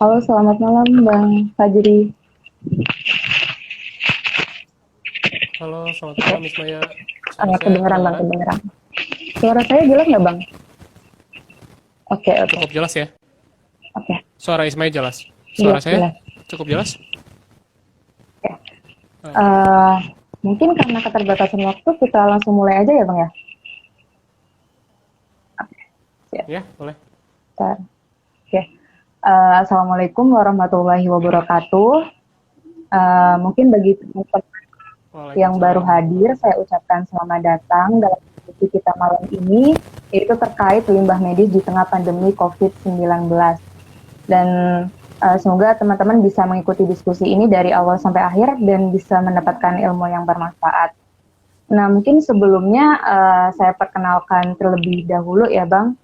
Halo, selamat malam Bang Fajri. Halo, selamat Oke, malam Ismaya. Suara saya kedengeran Bang, kedengaran? kedengeran. Suara saya jelas nggak Bang? Oke, oke, Cukup jelas ya? oke. Suara Ismaya jelas. Suara Jelas, saya jelas. cukup jelas? Oke. Eh, Eh, Mungkin karena keterbatasan waktu, kita langsung mulai aja ya Bang ya? Siap. ya, boleh. Bentar. Oke. Assalamualaikum warahmatullahi wabarakatuh. Mungkin bagi teman-teman yang baru Waalaikumsalam hadir, warahmatullahi saya wabarakatuh. ucapkan selamat datang dalam diskusi kita malam ini, yaitu terkait limbah medis di tengah pandemi COVID-19. Dan semoga teman-teman bisa mengikuti diskusi ini dari awal sampai akhir dan bisa mendapatkan ilmu yang bermanfaat. Nah, mungkin sebelumnya saya perkenalkan terlebih dahulu ya Bang.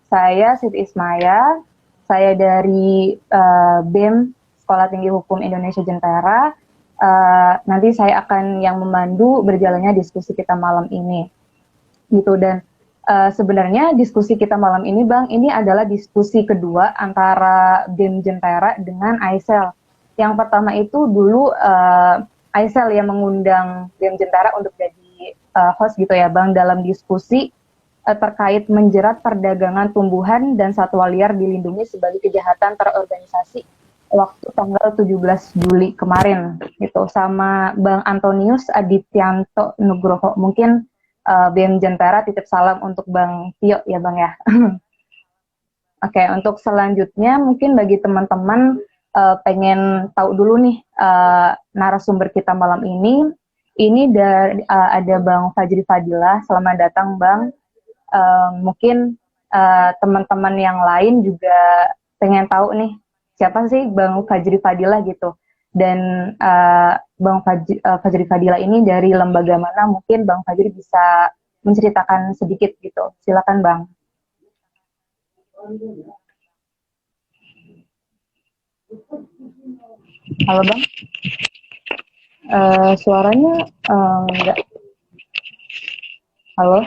Saya Siti Ismaya, saya dari BEM Sekolah Tinggi Hukum Indonesia Jentera. Nanti saya akan yang memandu berjalannya diskusi kita malam ini. Gitu, dan sebenarnya diskusi kita malam ini Bang, ini adalah diskusi kedua antara BEM Jentera dengan Aisel. Yang pertama itu dulu Aisel yang mengundang BEM Jentera untuk jadi host gitu ya Bang, dalam diskusi terkait menjerat perdagangan tumbuhan dan satwa liar dilindungi sebagai kejahatan terorganisasi waktu tanggal 17 Juli kemarin gitu, sama Bang Antonius Adityanto Nugroho. Mungkin BEM Jentera titip salam untuk Bang Tio ya Bang ya. Oke, untuk selanjutnya mungkin bagi teman-teman pengen tahu dulu nih narasumber kita malam ini. Ini dari ada Bang Fajri Fadilah. Selamat datang Bang. Mungkin teman-teman yang lain juga pengen tahu nih siapa sih Bang Fajri Fadilah gitu. Dan Bang Fajri Fadilah ini dari lembaga mana? Mungkin Bang Fajri bisa menceritakan sedikit gitu. Silakan Bang. Halo Bang. Suaranya enggak. Halo.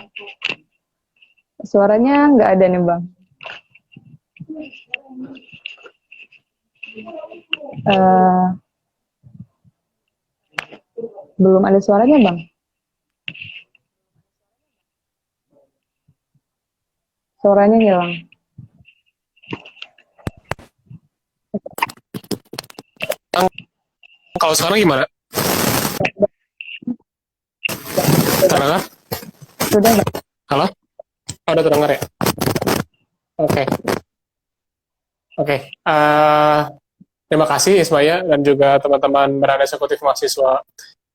Suaranya nggak ada nih Bang. Eh, Belum ada suaranya Bang. Suaranya hilang. Kalau sekarang gimana? Terdengar? Sudah Bang. Halo? Oh, udah terdengar ya? Oke, oke. Terima kasih Ismaya dan juga teman-teman berada eksekutif mahasiswa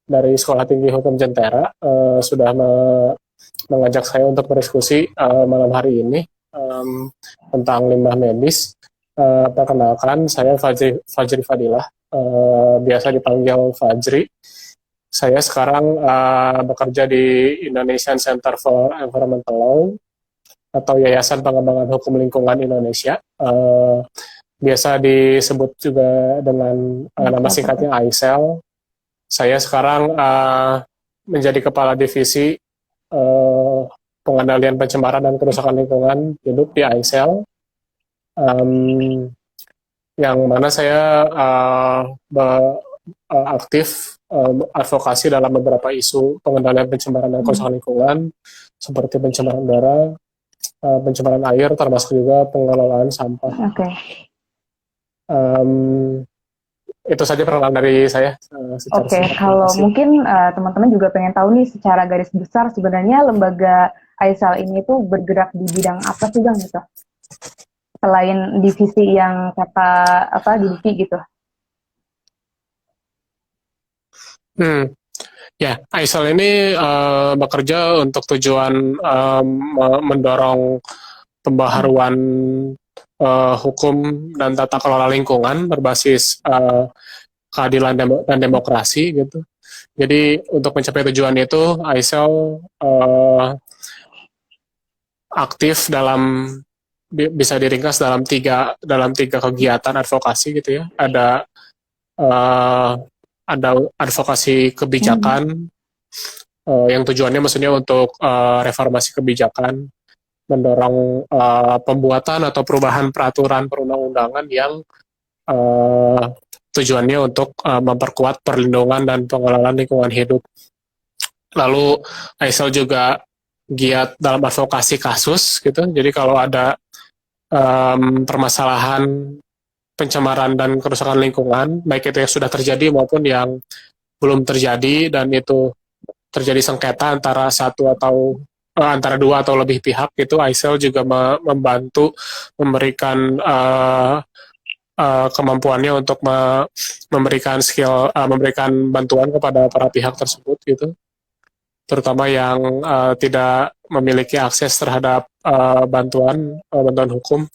dari Sekolah Tinggi Hukum Jentera sudah mengajak saya untuk berdiskusi malam hari ini tentang limbah medis. Perkenalkan, saya Fajri Fadilah, biasa dipanggil Fajri. Saya sekarang bekerja di Indonesian Center for Environmental Law atau Yayasan Pengembangan Hukum Lingkungan Indonesia. Biasa disebut juga dengan nama singkatnya AISEL. Saya sekarang menjadi kepala divisi pengendalian pencemaran dan kerusakan lingkungan hidup di AISEL. Yang mana saya aktif advokasi dalam beberapa isu pengendalian pencemaran dan kerusakan lingkungan seperti pencemaran udara, pencemaran air, termasuk juga pengelolaan sampah. Oke. Itu saja perkenalan dari saya secara Oke, singkat. Terima kalau kasih. mungkin teman-teman juga pengen tahu nih secara garis besar sebenarnya lembaga Aisal ini tuh bergerak di bidang apa sih Bang gitu? Selain divisi yang kata apa divisi gitu. Hmm. Ya, AISEL ini bekerja untuk tujuan mendorong pembaharuan hukum dan tata kelola lingkungan berbasis keadilan dan demokrasi gitu. Jadi untuk mencapai tujuan itu, AISEL aktif dalam bisa diringkas dalam tiga kegiatan advokasi gitu ya. Uh, ada advokasi kebijakan yang tujuannya maksudnya untuk reformasi kebijakan. mendorong pembuatan atau perubahan peraturan perundang-undangan yang tujuannya untuk memperkuat perlindungan dan pengelolaan lingkungan hidup. Lalu ISL juga giat dalam advokasi kasus gitu. Jadi kalau ada permasalahan pencemaran dan kerusakan lingkungan, baik itu yang sudah terjadi maupun yang belum terjadi dan itu terjadi sengketa antara antara dua atau lebih pihak, itu ISL juga membantu memberikan kemampuannya untuk memberikan memberikan bantuan kepada para pihak tersebut gitu, terutama yang tidak memiliki akses terhadap bantuan hukum.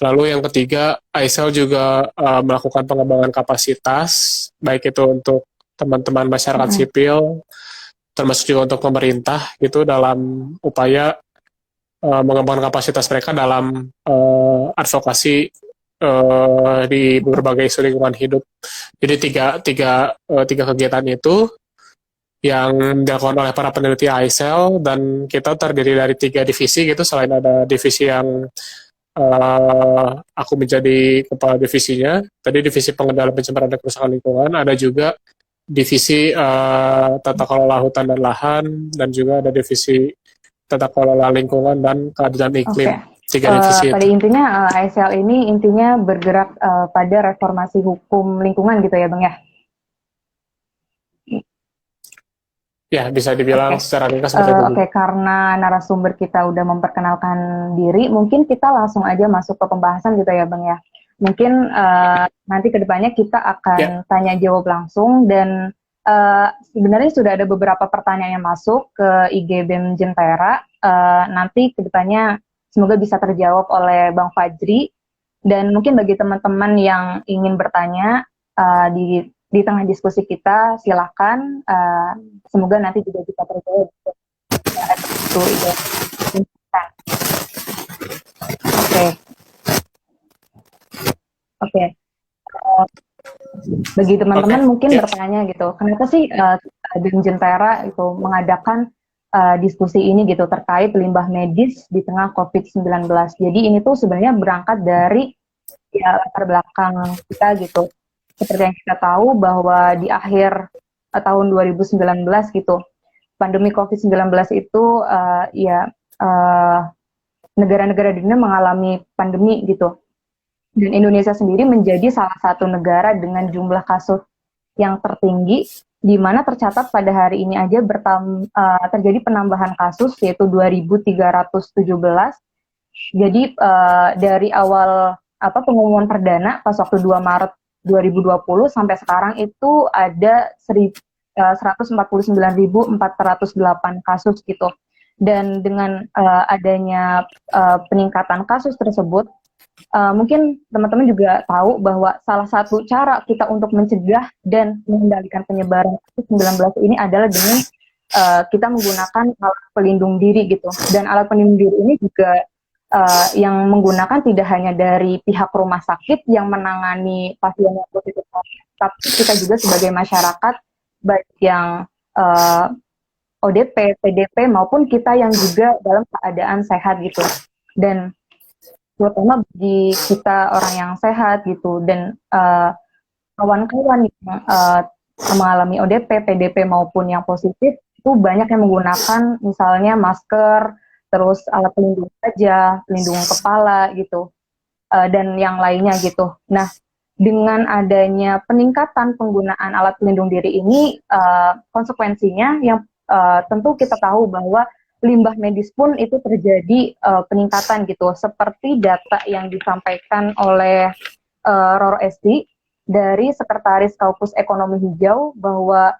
Lalu yang ketiga, ISL juga melakukan pengembangan kapasitas, baik itu untuk teman-teman masyarakat sipil, termasuk juga untuk pemerintah gitu, dalam upaya mengembangkan kapasitas mereka dalam advokasi di berbagai isu lingkungan hidup. Jadi tiga kegiatan itu yang dilakukan oleh para peneliti ISL, dan kita terdiri dari 3 divisi gitu. Selain ada divisi yang aku menjadi kepala divisinya, tadi divisi pengendalian pencemaran dan kerusakan lingkungan, ada juga divisi tata kelola hutan dan lahan, dan juga ada divisi tata kelola lingkungan dan keadilan iklim. Tiga divisi pada intinya ISL ini intinya bergerak pada reformasi hukum lingkungan gitu ya Bang ya? Ya, bisa dibilang secara ringkas seperti itu. Oke, karena narasumber kita udah memperkenalkan diri, mungkin kita langsung aja masuk ke pembahasan gitu ya Bang ya. Mungkin nanti kedepannya kita akan tanya jawab langsung, dan sebenarnya sudah ada beberapa pertanyaan yang masuk ke IG BEM Jentera. Nanti kedepannya semoga bisa terjawab oleh Bang Fajri, dan mungkin bagi teman-teman yang ingin bertanya di tengah diskusi kita, silakan. Semoga nanti juga bisa terjawab. Oke. Bagi teman-teman mungkin bertanya gitu, kenapa sih BEM Jentera itu mengadakan diskusi ini gitu terkait limbah medis di tengah COVID-19. Jadi ini tuh sebenarnya berangkat dari latar belakang kita gitu. Seperti yang kita tahu bahwa di akhir tahun 2019 gitu, pandemi COVID-19 itu negara-negara di dunia mengalami pandemi gitu. Dan Indonesia sendiri menjadi salah satu negara dengan jumlah kasus yang tertinggi, di mana tercatat pada hari ini aja terjadi penambahan kasus yaitu 2.317. Jadi dari awal pengumuman perdana pas waktu 2 Maret 2020 sampai sekarang itu ada 149.408 kasus gitu. Dan dengan adanya peningkatan kasus tersebut, mungkin teman-teman juga tahu bahwa salah satu cara kita untuk mencegah dan mengendalikan penyebaran COVID-19 ini adalah dengan kita menggunakan alat pelindung diri gitu. Dan alat pelindung diri ini juga yang menggunakan tidak hanya dari pihak rumah sakit yang menangani pasien yang positif COVID, tapi kita juga sebagai masyarakat, baik yang ODP, PDP, maupun kita yang juga dalam keadaan sehat gitu. Dan terutama bagi kita orang yang sehat gitu, dan kawan-kawan yang mengalami ODP, PDP maupun yang positif, itu banyak yang menggunakan misalnya masker, terus alat pelindung wajah, pelindung kepala gitu, dan yang lainnya gitu. Nah, dengan adanya peningkatan penggunaan alat pelindung diri ini, konsekuensinya yang tentu kita tahu bahwa limbah medis pun itu terjadi peningkatan gitu, seperti data yang disampaikan oleh Roro Esti dari Sekretaris Kaukus Ekonomi Hijau, bahwa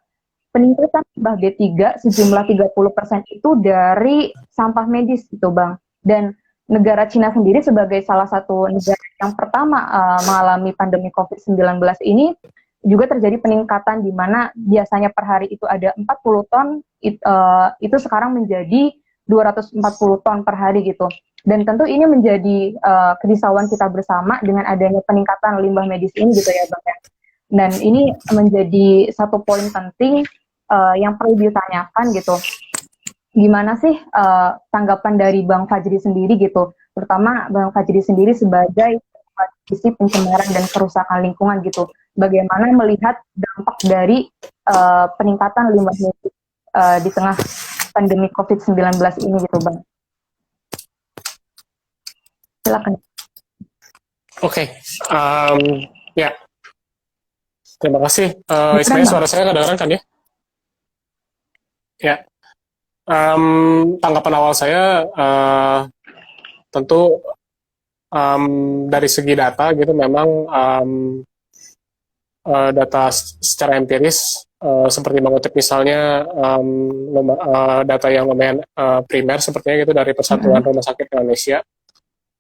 peningkatan limbah B3 sejumlah 30% itu dari sampah medis gitu Bang. Dan negara Cina sendiri sebagai salah satu negara yang pertama mengalami pandemi COVID-19 ini juga terjadi peningkatan, di mana biasanya per hari itu ada 40 ton, itu sekarang menjadi 240 ton per hari gitu. Dan tentu ini menjadi kerisauan kita bersama dengan adanya peningkatan limbah medis ini gitu ya Bang ya. Dan ini menjadi satu poin penting yang perlu ditanyakan gitu. gimana sih tanggapan dari Bang Fajri sendiri gitu, terutama Bang Fajri sendiri sebagai sisi pencemaran dan kerusakan lingkungan gitu. Bagaimana melihat dampak dari peningkatan limbah medis di tengah pandemi COVID-19 ini gitu, Bang? Silakan. Oke, ya, terima kasih. Kedengeran, Ismail, Bang? suara saya kedengaran kan ya? Ya, tanggapan awal saya tentu dari segi data gitu memang data secara empiris seperti mengutip misalnya data yang lumayan primer sepertinya gitu dari Persatuan Rumah Sakit Indonesia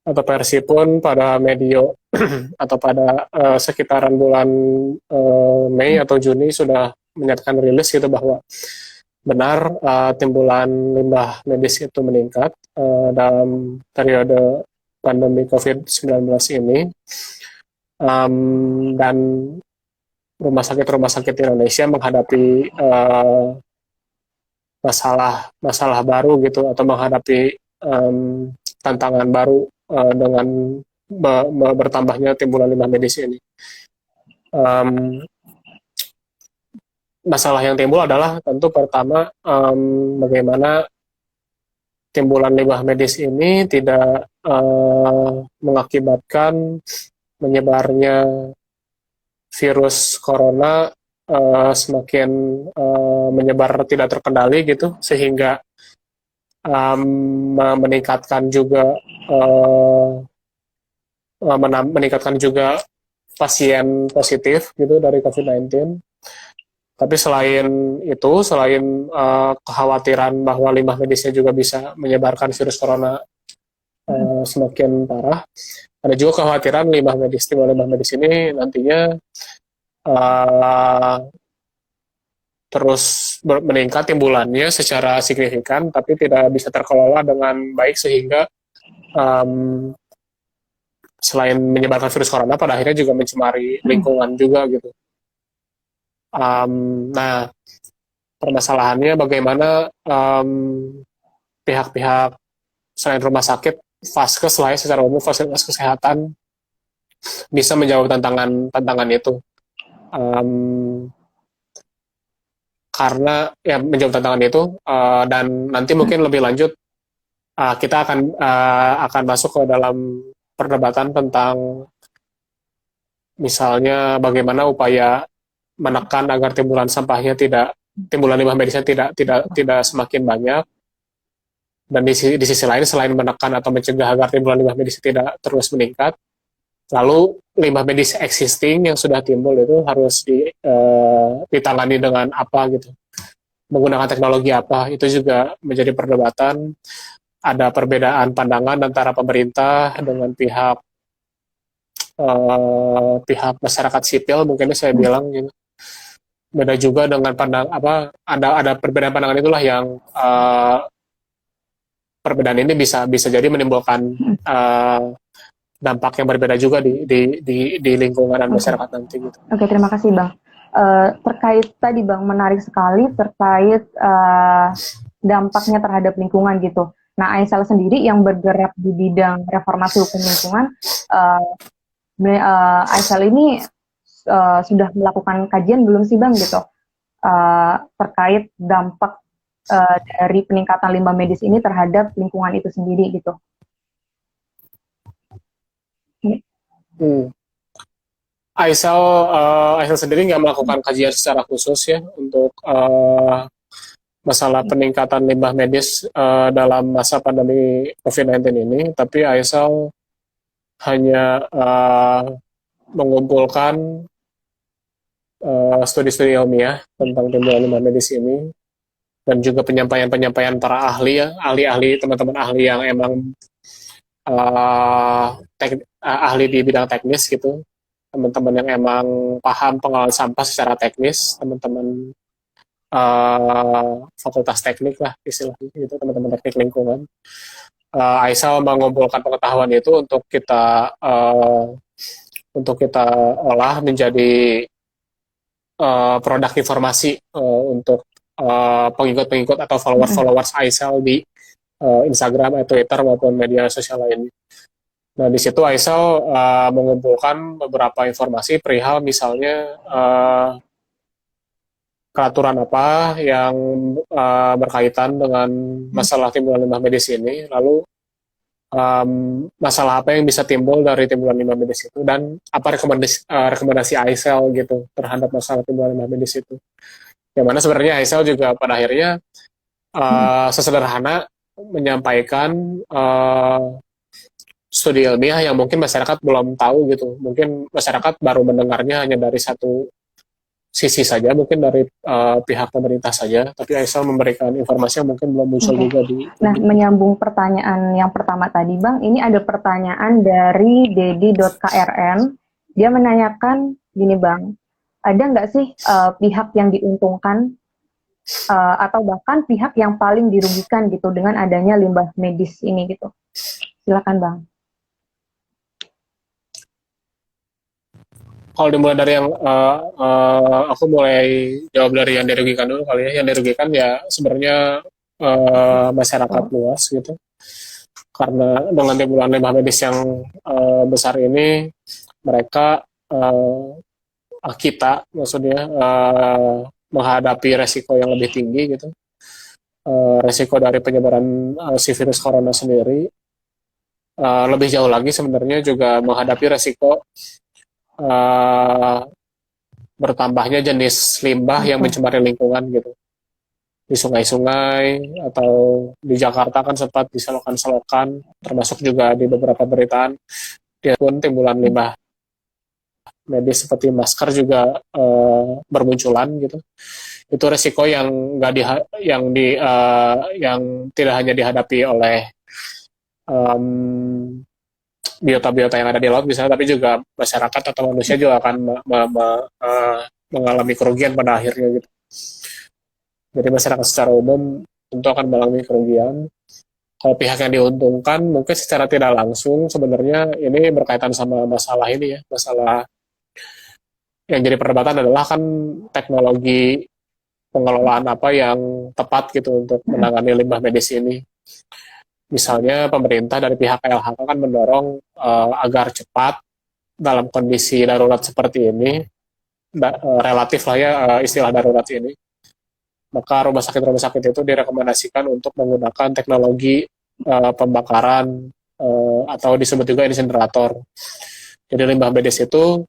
atau Persi pun pada medio atau pada sekitaran bulan Mei atau Juni sudah menyatakan rilis gitu bahwa benar timbulan limbah medis itu meningkat dalam periode pandemi COVID-19 ini, dan rumah sakit Indonesia menghadapi masalah baru gitu atau menghadapi tantangan baru dengan bertambahnya timbulan limbah medis ini. Masalah yang timbul adalah tentu pertama bagaimana timbulan limbah medis ini tidak mengakibatkan menyebarnya virus corona semakin menyebar tidak terkendali gitu, sehingga meningkatkan juga pasien positif gitu dari COVID-19. Tapi selain kekhawatiran bahwa limbah medisnya juga bisa menyebarkan virus corona semakin parah, ada juga kekhawatiran limbah medis ini nantinya terus meningkat timbulannya secara signifikan, tapi tidak bisa terkelola dengan baik sehingga selain menyebarkan virus corona, pada akhirnya juga mencemari lingkungan juga gitu. Nah, permasalahannya bagaimana pihak-pihak selain rumah sakit, vaskes lah ya, secara umum fasilitas kesehatan bisa menjawab tantangan itu. Karena ya menjawab tantangan itu, dan nanti mungkin lebih lanjut kita akan masuk ke dalam perdebatan tentang misalnya bagaimana upaya menekan agar timbulan limbah medisnya tidak semakin banyak, dan di sisi lain selain menekan atau mencegah agar timbulan limbah medis tidak terus meningkat, lalu limbah medis existing yang sudah timbul itu harus ditangani dengan apa gitu, menggunakan teknologi apa, itu juga menjadi perdebatan. Ada perbedaan pandangan antara pemerintah dengan pihak masyarakat sipil, mungkin saya bilang gitu. Beda juga dengan ada perbedaan pandangan itulah yang perbedaan ini bisa jadi menimbulkan dampak yang berbeda juga di lingkungan dan masyarakat nanti gitu. Oke, terima kasih Bang. Terkait tadi Bang, menarik sekali terkait dampaknya terhadap lingkungan gitu. Nah, Aisal sendiri yang bergerak di bidang reformasi hukum lingkungan, Aisal ini sudah melakukan kajian belum sih Bang gitu terkait dampak dari peningkatan limbah medis ini terhadap lingkungan itu sendiri gitu? Aisal sendiri nggak melakukan kajian secara khusus ya untuk masalah peningkatan limbah medis dalam masa pandemi COVID-19 ini, tapi Aisal hanya mengumpulkan studi-studi ilmiah tentang timbulan limbah medis ini, dan juga penyampaian para ahli teman-teman ahli yang emang ahli di bidang teknis gitu, teman-teman yang emang paham pengelolaan sampah secara teknis, teman-teman fakultas teknik lah istilahnya gitu, teman-teman teknik lingkungan. Aisal mengumpulkan pengetahuan itu untuk kita olah menjadi produk informasi untuk pengikut-pengikut atau followers Aisel di Instagram, Twitter maupun media sosial lainnya. Nah, di situ Aisel mengumpulkan beberapa informasi perihal misalnya peraturan apa yang berkaitan dengan masalah timbulan limbah medis ini, lalu masalah apa yang bisa timbul dari timbulan limbah medis itu, dan apa rekomendasi Aisel gitu terhadap masalah timbulan limbah medis itu. Yang mana sebenarnya Aisel juga pada akhirnya sesederhana menyampaikan studi ilmiah yang mungkin masyarakat belum tahu gitu. Mungkin masyarakat baru mendengarnya hanya dari satu sisi saja, mungkin dari pihak pemerintah saja, tapi Aisel memberikan informasi yang mungkin belum muncul juga di... Nah, menyambung pertanyaan yang pertama tadi, Bang, ini ada pertanyaan dari dedi.krn. Dia menanyakan gini, Bang, ada nggak sih pihak yang diuntungkan atau bahkan pihak yang paling dirugikan gitu dengan adanya limbah medis ini gitu? Silakan, Bang. Kalau dimulai dari yang aku mulai jawab dari yang dirugikan dulu kali ya. Yang dirugikan ya sebenarnya masyarakat luas gitu. Karena dengan timbulan limbah medis yang besar ini, mereka kita maksudnya menghadapi resiko yang lebih tinggi gitu. Resiko dari penyebaran si virus corona sendiri. Lebih jauh lagi sebenarnya juga menghadapi resiko bertambahnya jenis limbah yang mencemari lingkungan gitu, di sungai-sungai atau di Jakarta kan sempat di selokan-selokan, termasuk juga di beberapa beritaan dia pun timbulan limbah medis seperti masker juga bermunculan gitu. Itu resiko yang yang tidak hanya dihadapi oleh biota-biota yang ada di laut misalnya, tapi juga masyarakat atau manusia juga akan mengalami kerugian pada akhirnya gitu. Jadi masyarakat secara umum tentu akan mengalami kerugian. Kalau pihak yang diuntungkan mungkin secara tidak langsung sebenarnya ini berkaitan sama masalah ini ya, masalah yang jadi perdebatan adalah kan teknologi pengelolaan apa yang tepat gitu untuk menangani limbah medis ini. Misalnya pemerintah dari pihak KLHK kan mendorong agar cepat dalam kondisi darurat seperti ini, relatif lah ya istilah darurat ini, maka rumah sakit itu direkomendasikan untuk menggunakan teknologi pembakaran atau disebut juga insinerator. Jadi limbah medis itu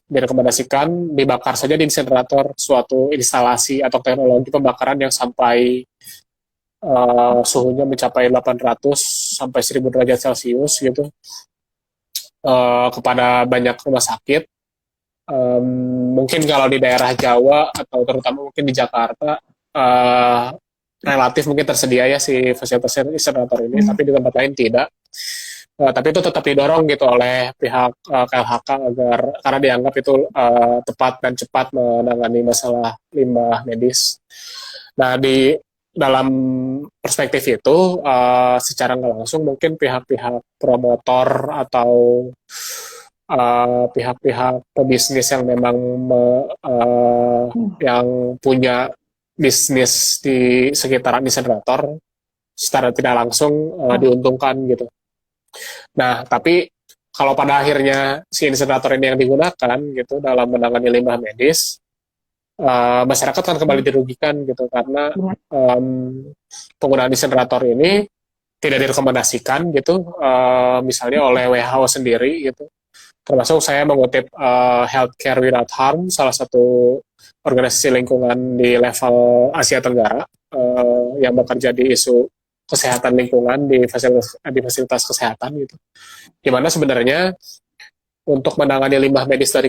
direkomendasikan dibakar saja di insinerator, suatu instalasi atau teknologi pembakaran yang sampai suhunya mencapai 800 sampai 1000 derajat Celcius gitu, kepada banyak rumah sakit. Mungkin kalau di daerah Jawa atau terutama mungkin di Jakarta relatif mungkin tersedia ya si fasilitas insinerator ini, tapi di tempat lain tidak. Tapi itu tetap didorong gitu oleh pihak KLHK agar, karena dianggap itu tepat dan cepat menangani masalah limbah medis. Nah, di dalam perspektif itu secara nggak langsung mungkin pihak-pihak promotor atau pihak-pihak pebisnis yang memang yang punya bisnis di sekitaran insinerator secara tidak langsung diuntungkan gitu. Nah, tapi kalau pada akhirnya si insinerator ini yang digunakan gitu dalam menangani limbah medis, masyarakat kan kembali dirugikan gitu, karena penggunaan insinerator ini tidak direkomendasikan gitu, misalnya oleh WHO sendiri gitu. Termasuk saya mengutip Healthcare Without Harm, salah satu organisasi lingkungan di level Asia Tenggara yang bekerja di isu kesehatan lingkungan di fasilitas kesehatan gitu. Dimana sebenarnya untuk menangani limbah medis dari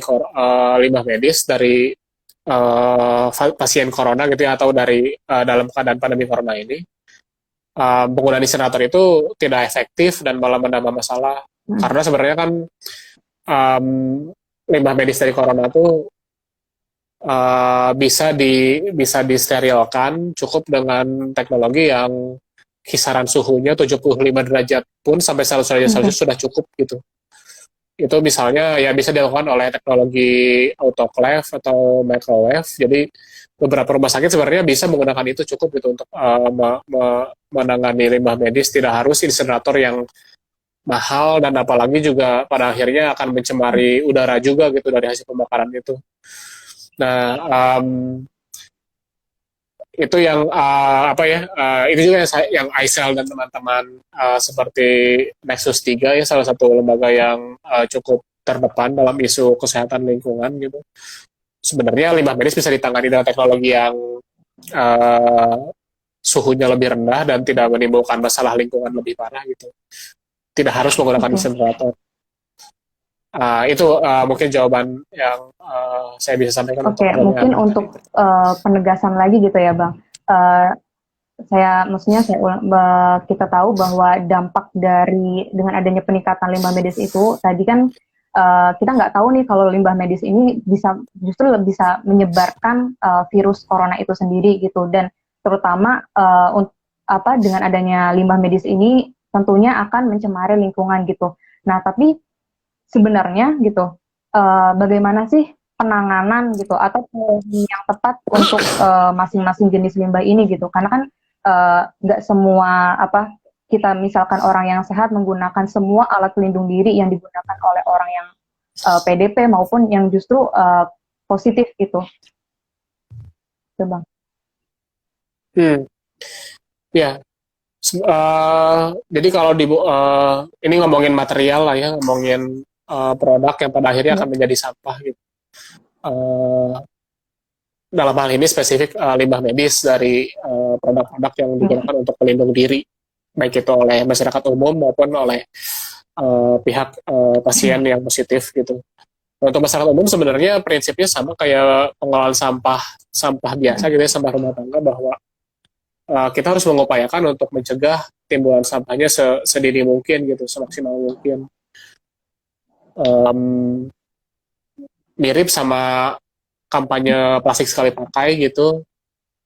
pasien corona gitu ya, atau dari dalam keadaan pandemi corona ini, penggunaan insinerator itu tidak efektif dan malah menambah masalah. Karena sebenarnya kan limbah medis dari corona itu bisa disterilkan cukup dengan teknologi yang kisaran suhunya 75 derajat pun sampai 100 derajat Celcius sudah cukup gitu. Itu misalnya ya bisa dilakukan oleh teknologi autoclave atau microwave. Jadi beberapa rumah sakit sebenarnya bisa menggunakan itu cukup gitu untuk menangani limbah medis, tidak harus insinerator yang mahal dan apalagi juga pada akhirnya akan mencemari udara juga gitu dari hasil pembakaran itu. Nah, itu yang apa ya? Itu juga yang ICEL dan teman-teman seperti Nexus 3 ya salah satu lembaga yang cukup terdepan dalam isu kesehatan lingkungan gitu. Sebenarnya limbah medis bisa ditangani dengan teknologi yang uh, suhunya lebih rendah dan tidak menimbulkan masalah lingkungan lebih parah gitu. Tidak harus menggunakan Oke. insinerator. Itu mungkin jawaban yang saya bisa sampaikan untuk Oke, mungkin pertanyaan tadi. untuk penegasan lagi gitu ya, Bang. Eh, kita tahu bahwa dampak dari dengan adanya peningkatan limbah medis itu tadi kan kita nggak tahu nih kalau limbah medis ini justru bisa menyebarkan virus corona itu sendiri gitu, dan terutama dengan adanya limbah medis ini tentunya akan mencemari lingkungan gitu. Nah, tapi sebenarnya gitu, bagaimana sih penanganan gitu atau yang tepat untuk masing-masing jenis limbah ini gitu? Karena kan nggak semua kita misalkan orang yang sehat menggunakan semua alat pelindung diri yang digunakan oleh orang yang PDP maupun yang justru positif gitu, Bang. Ya, jadi kalau ini ngomongin material lah ya, ngomongin produk yang pada akhirnya akan menjadi sampah gitu. Uh, Dalam hal ini spesifik limbah medis dari produk-produk yang digunakan untuk pelindung diri, baik itu oleh masyarakat umum maupun oleh pihak pasien yang positif gitu. Untuk masyarakat umum sebenarnya prinsipnya sama kayak pengelolaan sampah biasa gitu ya, sampah rumah tangga, bahwa kita harus mengupayakan untuk mencegah timbulan sampahnya sedini mungkin gitu, semaksimal mungkin. Mirip sama kampanye plastik sekali pakai gitu.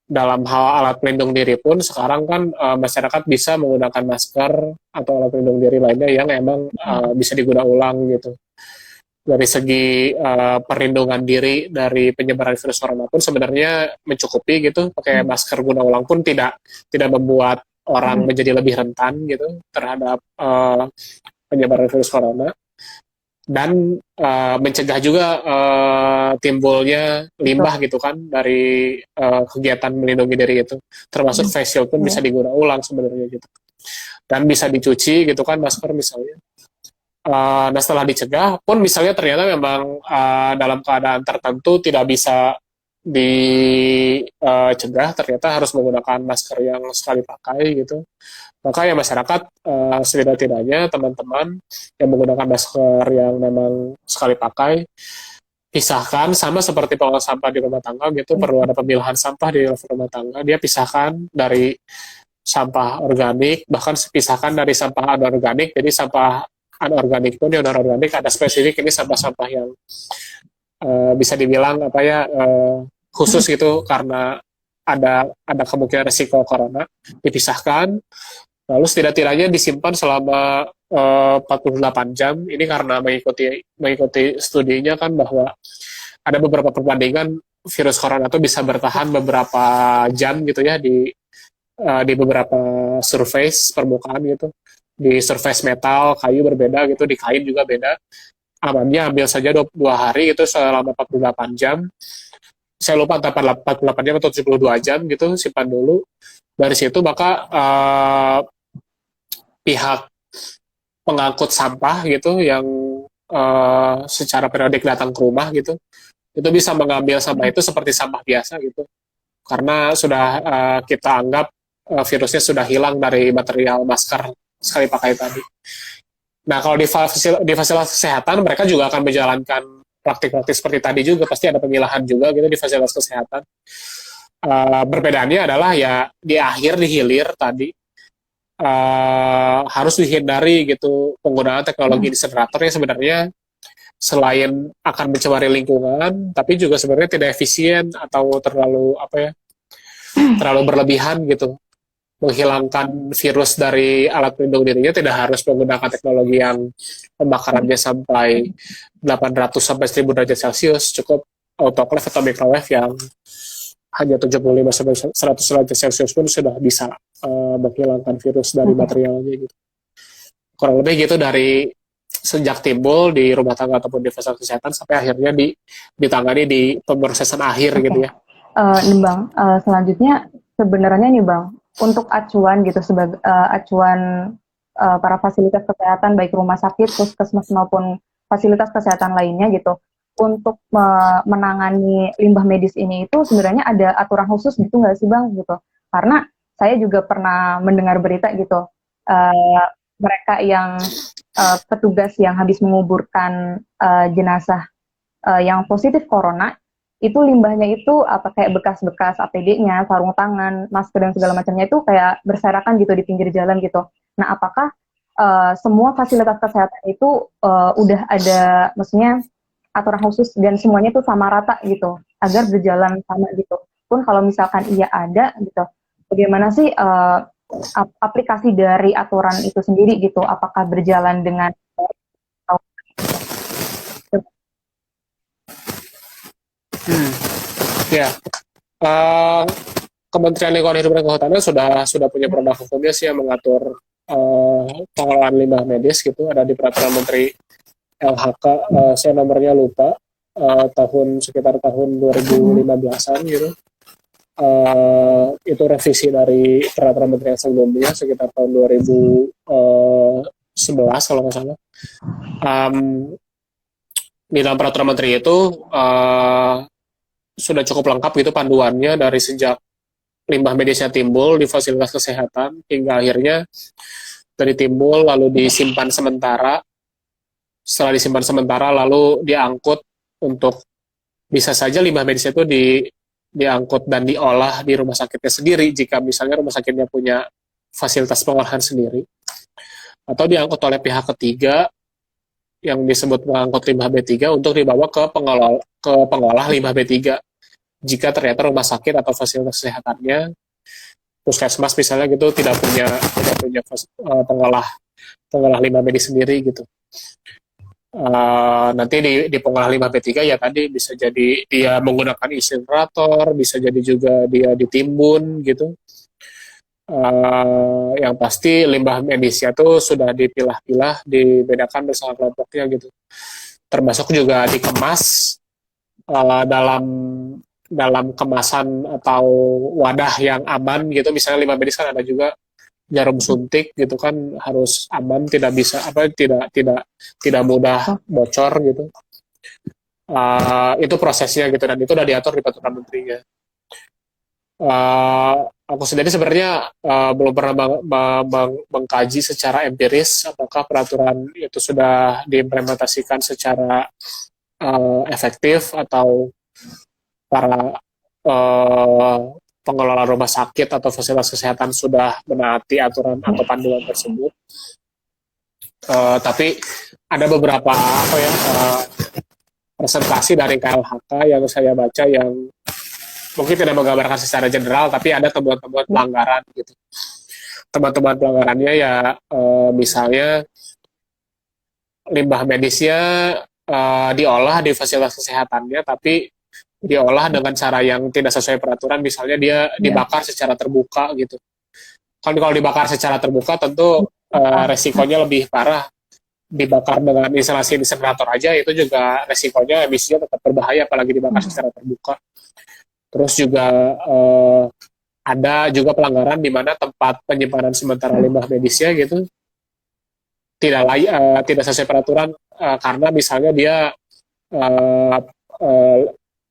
Dalam hal alat pelindung diri pun sekarang kan masyarakat bisa menggunakan masker atau alat pelindung diri lainnya yang emang bisa digunakan ulang gitu. Dari segi perlindungan diri dari penyebaran virus corona pun sebenarnya mencukupi gitu. Pakai masker guna ulang pun tidak membuat orang menjadi lebih rentan gitu terhadap penyebaran virus corona, dan mencegah juga timbulnya limbah gitu kan dari kegiatan melindungi diri itu, termasuk face shield pun bisa digunakan ulang sebenarnya gitu, dan bisa dicuci gitu kan masker misalnya. Nah, setelah dicegah pun misalnya ternyata memang dalam keadaan tertentu tidak bisa dicegah, ternyata harus menggunakan masker yang sekali pakai gitu, maka ya masyarakat setidak-tidaknya teman-teman yang menggunakan masker yang memang sekali pakai, pisahkan, sama seperti pengolah sampah di rumah tangga gitu, perlu ada pemilahan sampah di rumah tangga, dia pisahkan dari sampah organik, bahkan pisahkan dari sampah anorganik. Jadi sampah anorganik pun yang non-organik ada spesifik, ini sampah-sampah yang bisa dibilang khusus gitu karena ada kemungkinan resiko corona, dipisahkan, lalu setidak-tidaknya disimpan selama 48 jam. Ini karena mengikuti studinya kan bahwa ada beberapa perbandingan virus corona itu bisa bertahan beberapa jam gitu ya di beberapa surface permukaan gitu. Di surface metal, kayu berbeda gitu, di kain juga beda. Amannya ambil saja 2 hari itu selama 48 jam. Saya lupa antara 48 jam atau 72 jam gitu, simpan dulu. Dari situ maka pihak pengangkut sampah gitu yang secara periodik datang ke rumah gitu, itu bisa mengambil sampah itu seperti sampah biasa gitu, karena sudah kita anggap virusnya sudah hilang dari material masker sekali pakai tadi. Nah, kalau di fasilitas kesehatan mereka juga akan menjalankan praktik-praktik seperti tadi juga, pasti ada pemilahan juga gitu di fasilitas kesehatan. Perbedaannya adalah ya di akhir, di hilir tadi harus dihindari gitu penggunaan teknologi insinerator yang sebenarnya selain akan mencemari lingkungan, tapi juga sebenarnya tidak efisien atau terlalu terlalu berlebihan gitu. menghilangkan virus dari alat pelindung dirinya tidak harus menggunakan teknologi yang pembakarannya sampai 800 sampai 1000 derajat Celcius, cukup autoclave atau microwave yang hanya 75 sampai 100 derajat Celcius pun sudah bisa menghilangkan virus dari materialnya gitu. Kurang lebih gitu dari sejak timbul di rumah tangga ataupun di fasilitas kesehatan sampai akhirnya ditangani di pemrosesan akhir gitu ya. Nih Bang, selanjutnya sebenarnya nih Bang, untuk acuan gitu sebagai acuan para fasilitas kesehatan baik rumah sakit, puskesmas maupun fasilitas kesehatan lainnya gitu, untuk menangani limbah medis ini itu sebenarnya ada aturan khusus gitu nggak sih Bang gitu? Karena saya juga pernah mendengar berita gitu, mereka yang petugas yang habis menguburkan jenazah yang positif corona itu limbahnya itu apa kayak bekas-bekas APD-nya, sarung tangan, masker dan segala macamnya itu kayak berserakan gitu di pinggir jalan gitu. Nah, apakah semua fasilitas kesehatan itu udah ada, maksudnya aturan khusus dan semuanya itu sama rata gitu, agar berjalan sama gitu. Pun kalau misalkan iya ada gitu, bagaimana sih aplikasi dari aturan itu sendiri gitu? Apakah berjalan dengan Ya, uh, Kementerian Lingkungan Hidup dan Kehutanan sudah punya produk hukumnya sih yang mengatur pengelolaan limbah medis gitu, ada di peraturan Menteri LHK, saya nomornya lupa, sekitar tahun 2015-an gitu. Itu revisi dari peraturan menteri yang sebelumnya sekitar tahun 2011 kalau nggak salah. Di dalam peraturan menteri itu sudah cukup lengkap gitu panduannya dari sejak limbah medisnya timbul di fasilitas kesehatan hingga akhirnya dari timbul lalu disimpan sementara. Setelah disimpan sementara lalu diangkut untuk bisa saja limbah medis itu diangkut dan diolah di rumah sakitnya sendiri jika misalnya rumah sakitnya punya fasilitas pengolahan sendiri, atau diangkut oleh pihak ketiga yang disebut pengangkut limbah B3 untuk dibawa ke pengolah limbah B3 jika ternyata rumah sakit atau fasilitas kesehatannya, puskesmas misalnya gitu, tidak punya pengolah limbah medis sendiri gitu. Nanti di pengolah limbah B3 ya tadi bisa jadi dia menggunakan insinerator, bisa jadi juga dia ditimbun gitu. Yang pasti limbah medisnya tuh sudah dipilah-pilah, dibedakan bersama kelompoknya gitu. Termasuk juga dikemas dalam kemasan atau wadah yang aman gitu. Misalnya limbah medis kan ada juga jarum suntik gitu kan, harus aman, tidak bisa tidak mudah bocor gitu. Itu prosesnya gitu, dan itu udah diatur di peraturan menterinya. Aku sendiri sebenarnya belum pernah mengkaji secara empiris apakah peraturan itu sudah diimplementasikan secara efektif atau para pengelola rumah sakit atau fasilitas kesehatan sudah menaati aturan atau panduan tersebut. Tapi ada beberapa presentasi dari KLHK yang saya baca yang mungkin tidak menggambarkan secara general, tapi ada temuan-temuan pelanggaran gitu. Teman-teman pelanggarannya ya misalnya limbah medisnya diolah di fasilitas kesehatannya, tapi diolah dengan cara yang tidak sesuai peraturan, misalnya dia dibakar secara terbuka gitu. Kalau dibakar secara terbuka tentu resikonya lebih parah. Dibakar dengan instalasi insinerator aja itu juga resikonya emisinya tetap berbahaya, apalagi dibakar secara terbuka. Terus juga ada juga pelanggaran di mana tempat penyimpanan sementara limbah medisnya gitu tidak sesuai peraturan, karena misalnya dia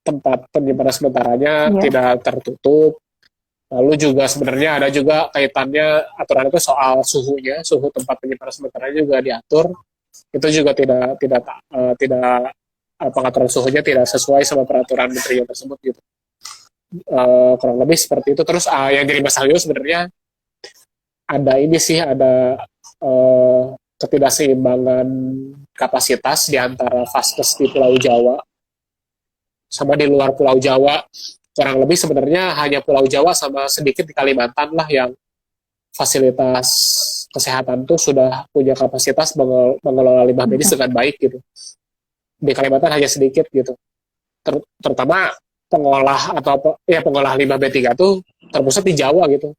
tempat penyimpanan sementaranya tidak tertutup. Lalu juga sebenarnya ada juga kaitannya aturan itu soal suhu tempat penyimpanan sementara juga diatur. Itu juga tidak pengaturan suhunya tidak sesuai sama peraturan menteri tersebut gitu. Kurang lebih seperti itu. Terus yang jadi masalah itu sebenarnya ada ketidakseimbangan kapasitas di antara vaskes di Pulau Jawa sama di luar Pulau Jawa. Kurang lebih sebenarnya hanya Pulau Jawa sama sedikit di Kalimantan lah yang fasilitas kesehatan tuh sudah punya kapasitas mengelola limbah medis dengan baik gitu. Di Kalimantan hanya sedikit gitu. Terutama pengolah limbah B3 tuh terpusat di Jawa gitu.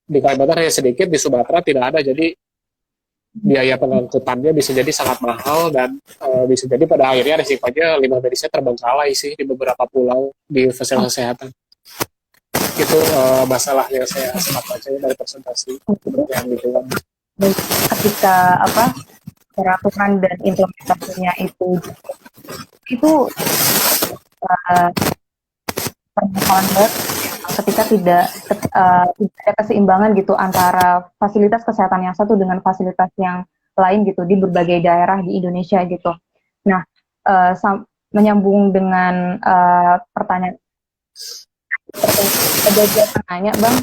Di Kalimantan hanya sedikit, di Sumatera tidak ada, jadi biaya pengangkutannya bisa jadi sangat mahal dan bisa jadi pada akhirnya resikonya limbah medisnya terbengkalai sih di beberapa pulau di fasilitas kesehatan. Itu masalah yang saya sempat baca dari presentasi Kementerian Lingkungan. Ketika peraturan dan implementasinya itu permasalahan banget ketika tidak ada keseimbangan gitu antara fasilitas kesehatan yang satu dengan fasilitas yang lain gitu di berbagai daerah di Indonesia gitu. Nah, menyambung dengan pertanyaan ada dua penanya, Bang.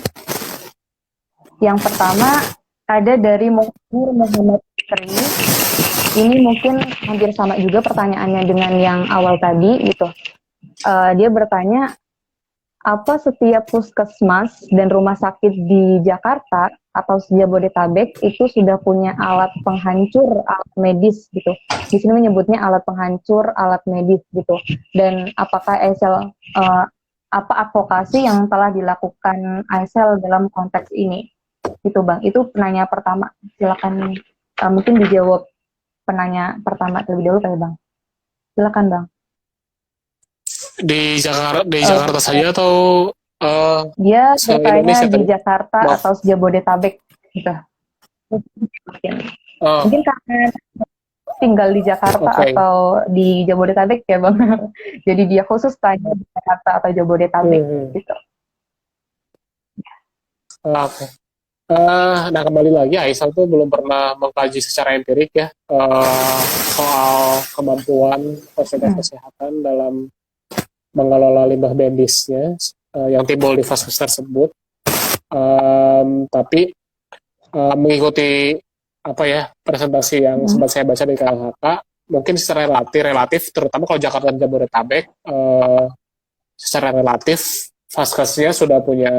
Yang pertama ada dari Muhammad Fikri. Ini mungkin hampir sama juga pertanyaannya dengan yang awal tadi gitu. Dia bertanya, apa setiap puskesmas dan rumah sakit di Jakarta atau Jabodetabek itu sudah punya alat penghancur alat medis gitu. Di sini menyebutnya alat penghancur alat medis gitu. Dan apakah ASL apa advokasi yang telah dilakukan ASL dalam konteks ini? Gitu, Bang. Itu penanya pertama. Silakan mungkin dijawab penanya pertama terlebih dahulu kali, Bang. Silakan, Bang. Di Jakarta saja atau dia bertanya di Jakarta Maaf. atau Jabodetabek gitu. Mungkin karena tinggal di Jakarta atau di Jabodetabek ya, Bang. Jadi dia khusus tanya di Jakarta atau Jabodetabek gitu. Oke. Nah, kembali lagi, Aisyah tuh belum pernah mengkaji secara empirik ya soal kemampuan fasilitas kesehatan dalam mengelola limbah medisnya yang timbul di vaskes tersebut. Tapi mengikuti presentasi yang sempat saya baca di KLHK, mungkin secara relatif terutama kalau Jakarta dan Jabodetabek secara relatif vaskesnya sudah punya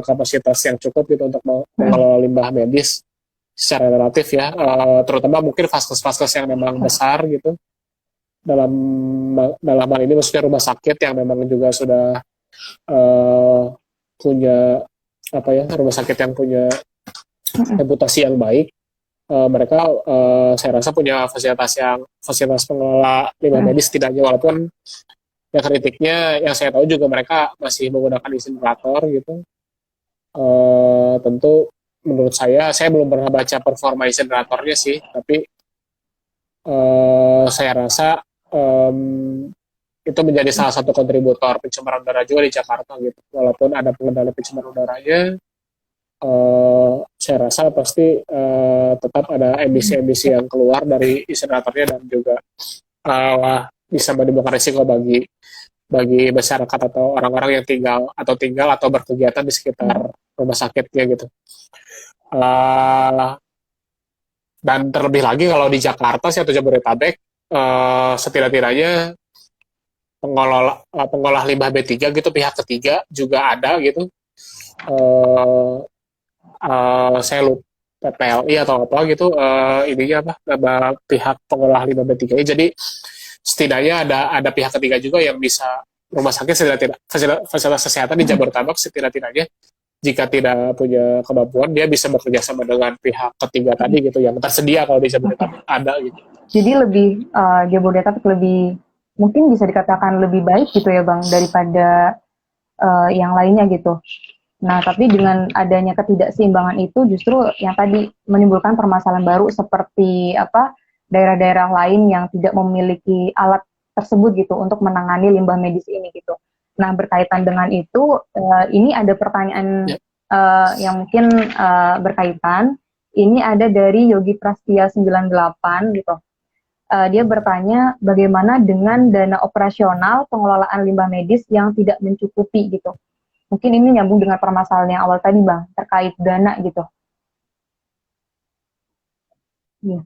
kapasitas yang cukup gitu untuk mengelola limbah medis secara relatif ya, terutama mungkin vaskes-vaskes yang memang besar gitu. Dalam hal ini maksudnya rumah sakit yang memang juga sudah punya rumah sakit yang punya reputasi yang baik, mereka saya rasa punya fasilitas pengelola limbah medis setidaknya, walaupun ya kritiknya yang saya tahu juga mereka masih menggunakan insinerator gitu. Tentu menurut saya belum pernah baca performa insineratornya sih, tapi saya rasa itu menjadi salah satu kontributor pencemaran udara juga di Jakarta gitu. Walaupun ada pengendali pencemaran udaranya, saya rasa pasti tetap ada emisi-emisi yang keluar dari insineratornya dan juga bisa menimbulkan risiko bagi masyarakat atau orang-orang yang tinggal atau berkegiatan di sekitar rumah sakitnya gitu. Dan terlebih lagi kalau di Jakarta sih atau Jabodetabek, setidak-tidaknya pengolah limbah B3 gitu, pihak ketiga juga ada gitu. Saya lupa PPLI atau apa gitu, pihak pengolah limbah B3. Jadi setidaknya ada pihak ketiga juga yang bisa, rumah sakit fasilitas kesehatan di Jabodetabek setidak-tidaknya jika tidak punya kemampuan dia bisa bekerja sama dengan pihak ketiga tadi gitu yang tersedia kalau di Jabodetabek ada gitu. Jadi lebih Jabodetabek lebih mungkin bisa dikatakan lebih baik gitu ya, Bang, daripada yang lainnya gitu. Nah, tapi dengan adanya ketidakseimbangan itu justru yang tadi menimbulkan permasalahan baru seperti daerah-daerah lain yang tidak memiliki alat tersebut gitu untuk menangani limbah medis ini gitu. Nah, berkaitan dengan itu, ini ada pertanyaan yang mungkin berkaitan. Ini ada dari Yogi Prastia 98 gitu. Dia bertanya bagaimana dengan dana operasional pengelolaan limbah medis yang tidak mencukupi gitu. Mungkin ini nyambung dengan permasalahan yang awal tadi, Bang, terkait dana gitu. Yeah.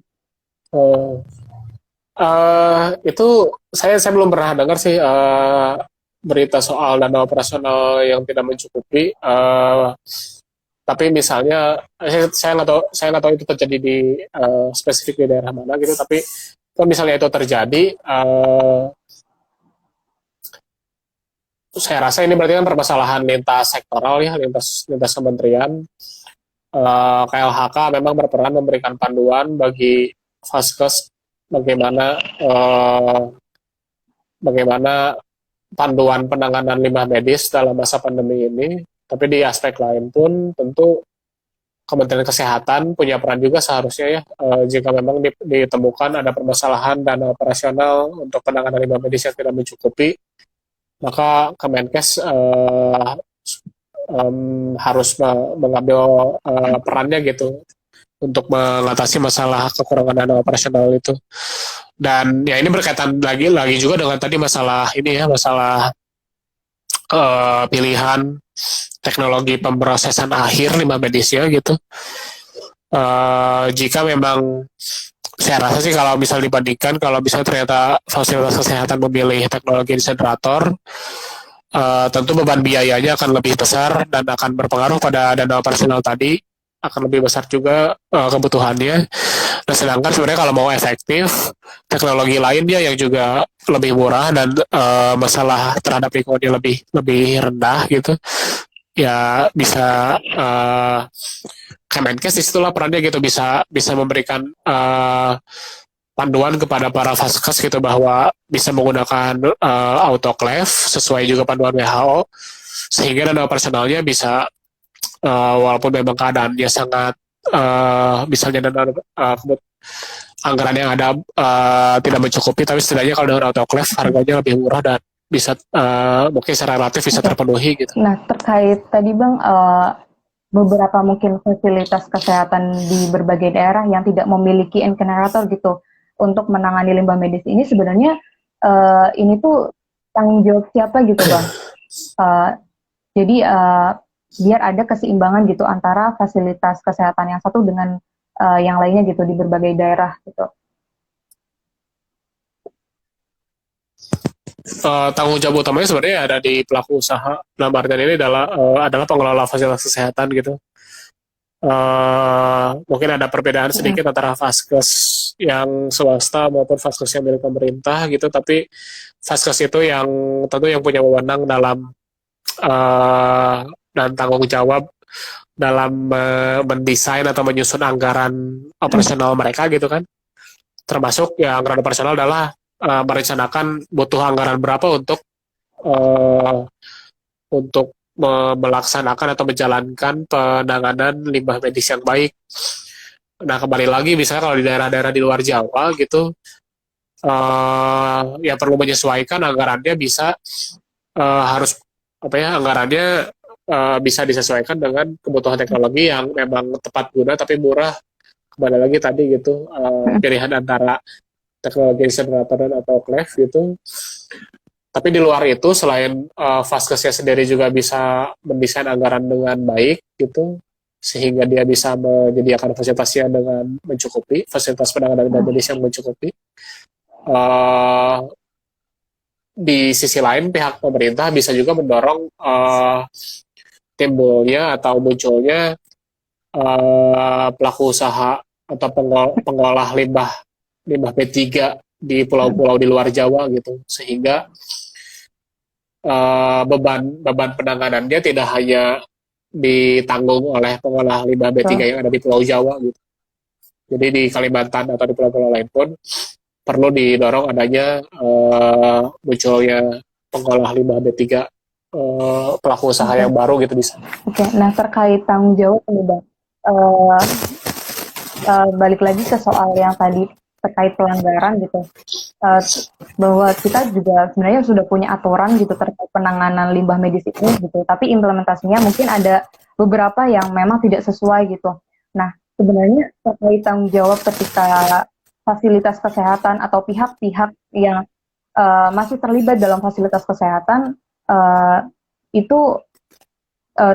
Itu saya belum pernah dengar sih berita soal dana operasional yang tidak mencukupi. Tapi misalnya saya nggak tahu itu terjadi di spesifik di daerah mana gitu. Tapi kalau misalnya itu terjadi, saya rasa ini berarti kan permasalahan lintas sektoral ya, lintas lintas kementerian. KLHK memang berperan memberikan panduan bagi Vaskes bagaimana bagaimana panduan penanganan limbah medis dalam masa pandemi ini. Tapi di aspek lain pun tentu Kementerian Kesehatan punya peran juga seharusnya ya, jika memang ditemukan ada permasalahan dana operasional untuk penanganan limbah medis yang tidak mencukupi, maka Kemenkes harus mengambil perannya gitu untuk mengatasi masalah kekurangan dana operasional itu. Dan ya ini berkaitan lagi juga dengan tadi masalah ini ya, masalah pilihan teknologi pemrosesan akhir limbah medisnya gitu. Jika memang saya rasa sih kalau misal dibandingkan, kalau bisa ternyata fasilitas kesehatan memilih teknologi insinerator, tentu beban biayanya akan lebih besar dan akan berpengaruh pada dana operasional tadi, akan lebih besar juga kebutuhannya. Nah, sedangkan sebenarnya kalau mau efektif, teknologi lainnya yang juga lebih murah dan masalah terhadap lingkungannya lebih lebih rendah gitu, ya bisa Kemenkes disitulah perannya gitu, bisa bisa memberikan panduan kepada para vaskes gitu bahwa bisa menggunakan autoclave sesuai juga panduan WHO, sehingga dana operasionalnya bisa walaupun memang keadaannya sangat misalnya dana anggaran yang ada tidak mencukupi, tapi setidaknya kalau dengan autoclave harganya lebih murah dan bisa mungkin secara relatif bisa terpenuhi gitu. Nah, terkait tadi Bang, beberapa mungkin fasilitas kesehatan di berbagai daerah yang tidak memiliki incinerator gitu untuk menangani limbah medis ini, sebenarnya ini tuh tanggung jawab siapa gitu Bang? Jadi biar ada keseimbangan gitu antara fasilitas kesehatan yang satu dengan yang lainnya gitu di berbagai daerah gitu. Tanggung jawab utamanya sebenarnya ada di pelaku usaha. Dalam artian ini adalah pengelola fasilitas kesehatan gitu. Mungkin ada perbedaan sedikit antara vaskes yang swasta maupun vaskes yang milik pemerintah gitu. Tapi vaskes itu yang tentu yang punya wewenang dalam dan tanggung jawab dalam mendesain atau menyusun anggaran operasional mereka gitu kan. Termasuk yang anggaran operasional adalah merencanakan butuh anggaran berapa untuk melaksanakan atau menjalankan penanganan limbah medis yang baik. Nah, kembali lagi misalnya kalau di daerah-daerah di luar Jawa gitu, ya perlu menyesuaikan anggarannya, bisa harus apa ya, anggarannya bisa disesuaikan dengan kebutuhan teknologi yang memang tepat guna tapi murah. Kembali lagi tadi gitu, pilihan antara teknologi insinerator dan autoclave gitu. Tapi di luar itu, selain vaskesnya sendiri juga bisa mendesain anggaran dengan baik gitu, sehingga dia bisa menyediakan fasilitasnya dengan mencukupi, fasilitas penanganan medis yang mencukupi. Di sisi lain, pihak pemerintah bisa juga mendorong timbulnya atau munculnya pelaku usaha atau pengolah limbah B3 di pulau-pulau di luar Jawa gitu, sehingga beban penanganannya tidak hanya ditanggung oleh pengolah limbah B3 yang ada di Pulau Jawa gitu. Jadi di Kalimantan atau di pulau-pulau lain pun perlu didorong adanya munculnya pengolah limbah B3, pelaku usaha yang baru gitu di sana. Oke, nah terkait tanggung jawab nih Bang, balik lagi ke soal yang tadi terkait pelanggaran gitu, bahwa kita juga sebenarnya sudah punya aturan gitu terkait penanganan limbah medis ini gitu, tapi implementasinya mungkin ada beberapa yang memang tidak sesuai gitu. Nah, sebenarnya terkait tanggung jawab ketika fasilitas kesehatan atau pihak-pihak yang masih terlibat dalam fasilitas kesehatan itu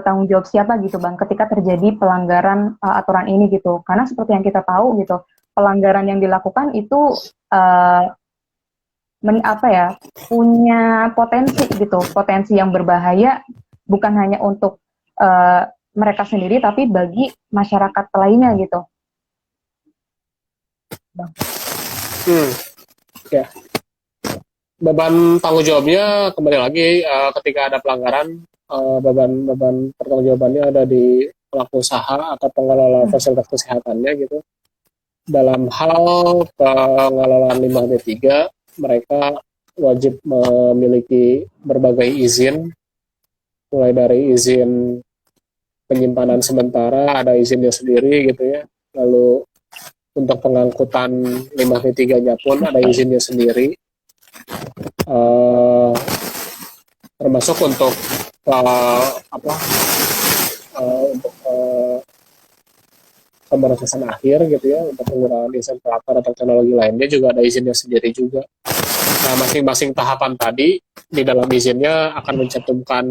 tanggung jawab siapa gitu Bang ketika terjadi pelanggaran aturan ini gitu, karena seperti yang kita tahu gitu, pelanggaran yang dilakukan itu punya potensi gitu, potensi yang berbahaya bukan hanya untuk mereka sendiri, tapi bagi masyarakat lainnya gitu. Ya, beban tanggung jawabnya kembali lagi ketika ada pelanggaran, beban pertanggungjawabannya ada di pelaku usaha atau pengelola fasilitas kesehatannya gitu. Dalam hal pengelolaan limbah B3, mereka wajib memiliki berbagai izin, mulai dari izin penyimpanan sementara, ada izinnya sendiri gitu ya. Lalu untuk pengangkutan limbah B3-nya pun ada izinnya sendiri. Termasuk untuk untuk pemrosesan akhir gitu ya, untuk penggunaan insenerator atau teknologi lainnya juga ada izinnya sendiri juga. Nah, masing-masing tahapan tadi di dalam izinnya akan mencantumkan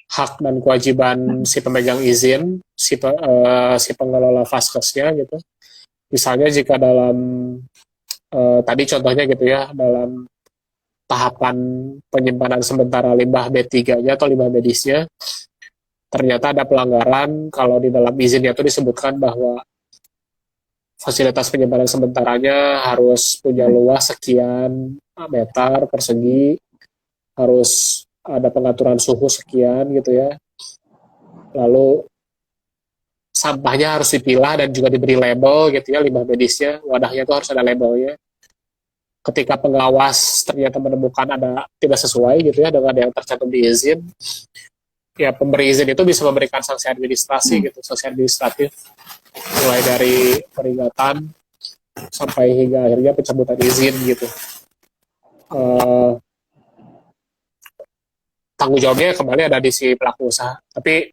hak dan kewajiban si pemegang izin, si pengelola vaskesnya gitu. Misalnya jika dalam tadi contohnya gitu ya, dalam tahapan penyimpanan sementara limbah B3-nya atau limbah medisnya, ternyata ada pelanggaran kalau di dalam izinnya itu disebutkan bahwa fasilitas penyimpanan sementaranya harus punya luas sekian meter persegi, harus ada pengaturan suhu sekian gitu ya. Lalu sampahnya harus dipilah dan juga diberi label gitu ya, limbah medisnya, wadahnya itu harus ada labelnya. Ketika pengawas ternyata menemukan ada tidak sesuai gitu ya dengan yang tercantum di izin, ya pemberi izin itu bisa memberikan sanksi administrasi gitu, sanksi administratif, mulai dari peringatan sampai hingga akhirnya pencabutan izin gitu. Tanggung jawabnya kembali ada di si pelaku usaha. Tapi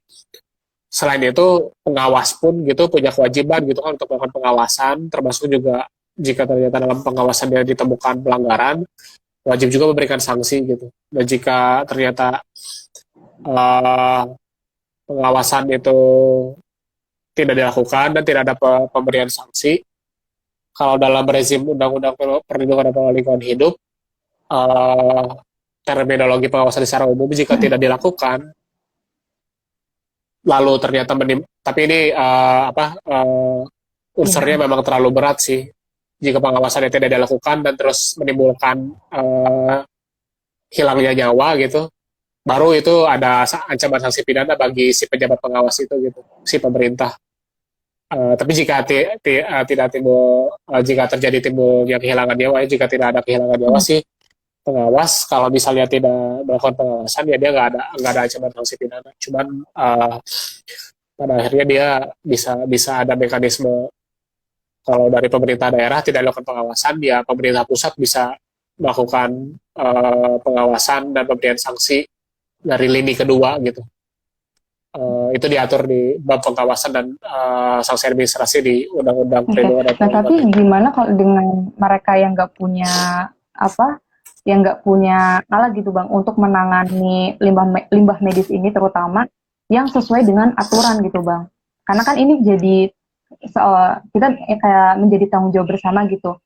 selain itu pengawas pun gitu punya kewajiban gitu kan untuk melakukan pengawasan, termasuk juga jika ternyata dalam pengawasannya ditemukan pelanggaran, wajib juga memberikan sanksi gitu. Dan jika ternyata pengawasan itu tidak dilakukan dan tidak ada pemberian sanksi, kalau dalam rezim Undang-Undang Perlindungan dan Pengelolaan Lingkungan Hidup, terminologi pengawasan secara umum jika tidak dilakukan, lalu ternyata tapi ini unsurnya memang terlalu berat sih. Jika pengawasannya tidak dilakukan dan terus menimbulkan hilangnya nyawa gitu, baru itu ada ancaman sanksi pidana bagi si pejabat pengawas itu gitu, si pemerintah. Tapi jika tidak timbul, jika terjadi timbulnya kehilangan nyawa, jika tidak ada kehilangan nyawa sih, pengawas kalau misalnya tidak melakukan pengawasan ya dia nggak ada ancaman sanksi pidana. Cuman pada akhirnya dia bisa ada mekanisme. Kalau dari pemerintah daerah tidak dilakukan pengawasan, ya pemerintah pusat bisa melakukan pengawasan dan pemberian sanksi dari lini kedua gitu. Itu diatur di bab pengawasan dan sanksi administrasi di Undang-Undang Perlindungan dan Nah, tapi gimana kalau dengan mereka yang nggak punya yang nggak punya alat gitu bang untuk menangani limbah medis ini, terutama yang sesuai dengan aturan gitu bang? Karena kan ini jadi kita kayak menjadi tanggung jawab bersama gitu.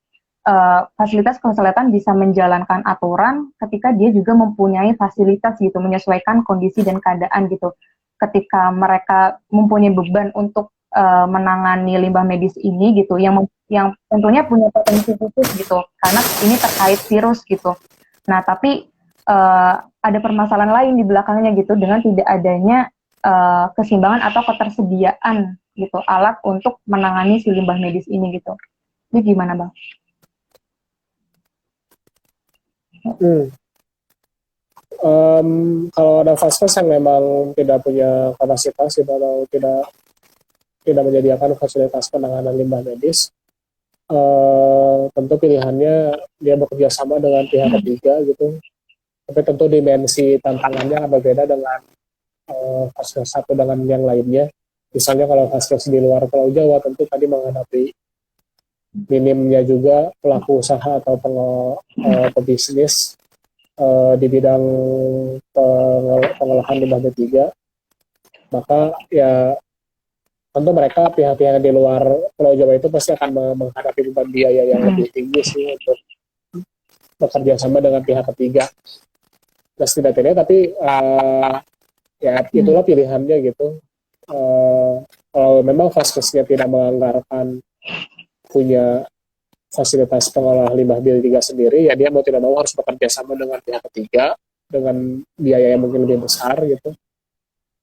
Fasilitas kesehatan bisa menjalankan aturan ketika dia juga mempunyai fasilitas gitu, menyesuaikan kondisi dan keadaan gitu. Ketika mereka mempunyai beban untuk menangani limbah medis ini gitu, yang tentunya punya potensi khusus gitu, karena ini terkait virus gitu. Nah, tapi ada permasalahan lain di belakangnya gitu, dengan tidak adanya keseimbangan atau ketersediaan gitu alat untuk menangani si limbah medis ini gitu. Ini gimana bang? Kalau ada vaskes yang memang tidak punya kapasitas atau tidak menyediakan fasilitas penanganan limbah medis, tentu pilihannya dia bekerja sama dengan pihak ketiga gitu. Tapi tentu dimensi tantangannya berbeda dengan vaskes satu dengan yang lainnya. Misalnya kalau vaskes di luar Pulau Jawa tentu tadi menghadapi minimnya juga pelaku usaha atau pebisnis di bidang pengolahan limbah B3, maka ya tentu mereka pihak-pihak di luar Pulau Jawa itu pasti akan menghadapi beban biaya yang lebih tinggi sih untuk bekerja sama dengan pihak ketiga. Dan setidaknya tapi ya itulah pilihannya gitu. Kalau memang Vaskesnya tidak menganggarkan punya fasilitas pengolah limbah B3 sendiri, ya dia mau tidak mau harus bekerja sama dengan pihak ketiga dengan biaya yang mungkin lebih besar gitu.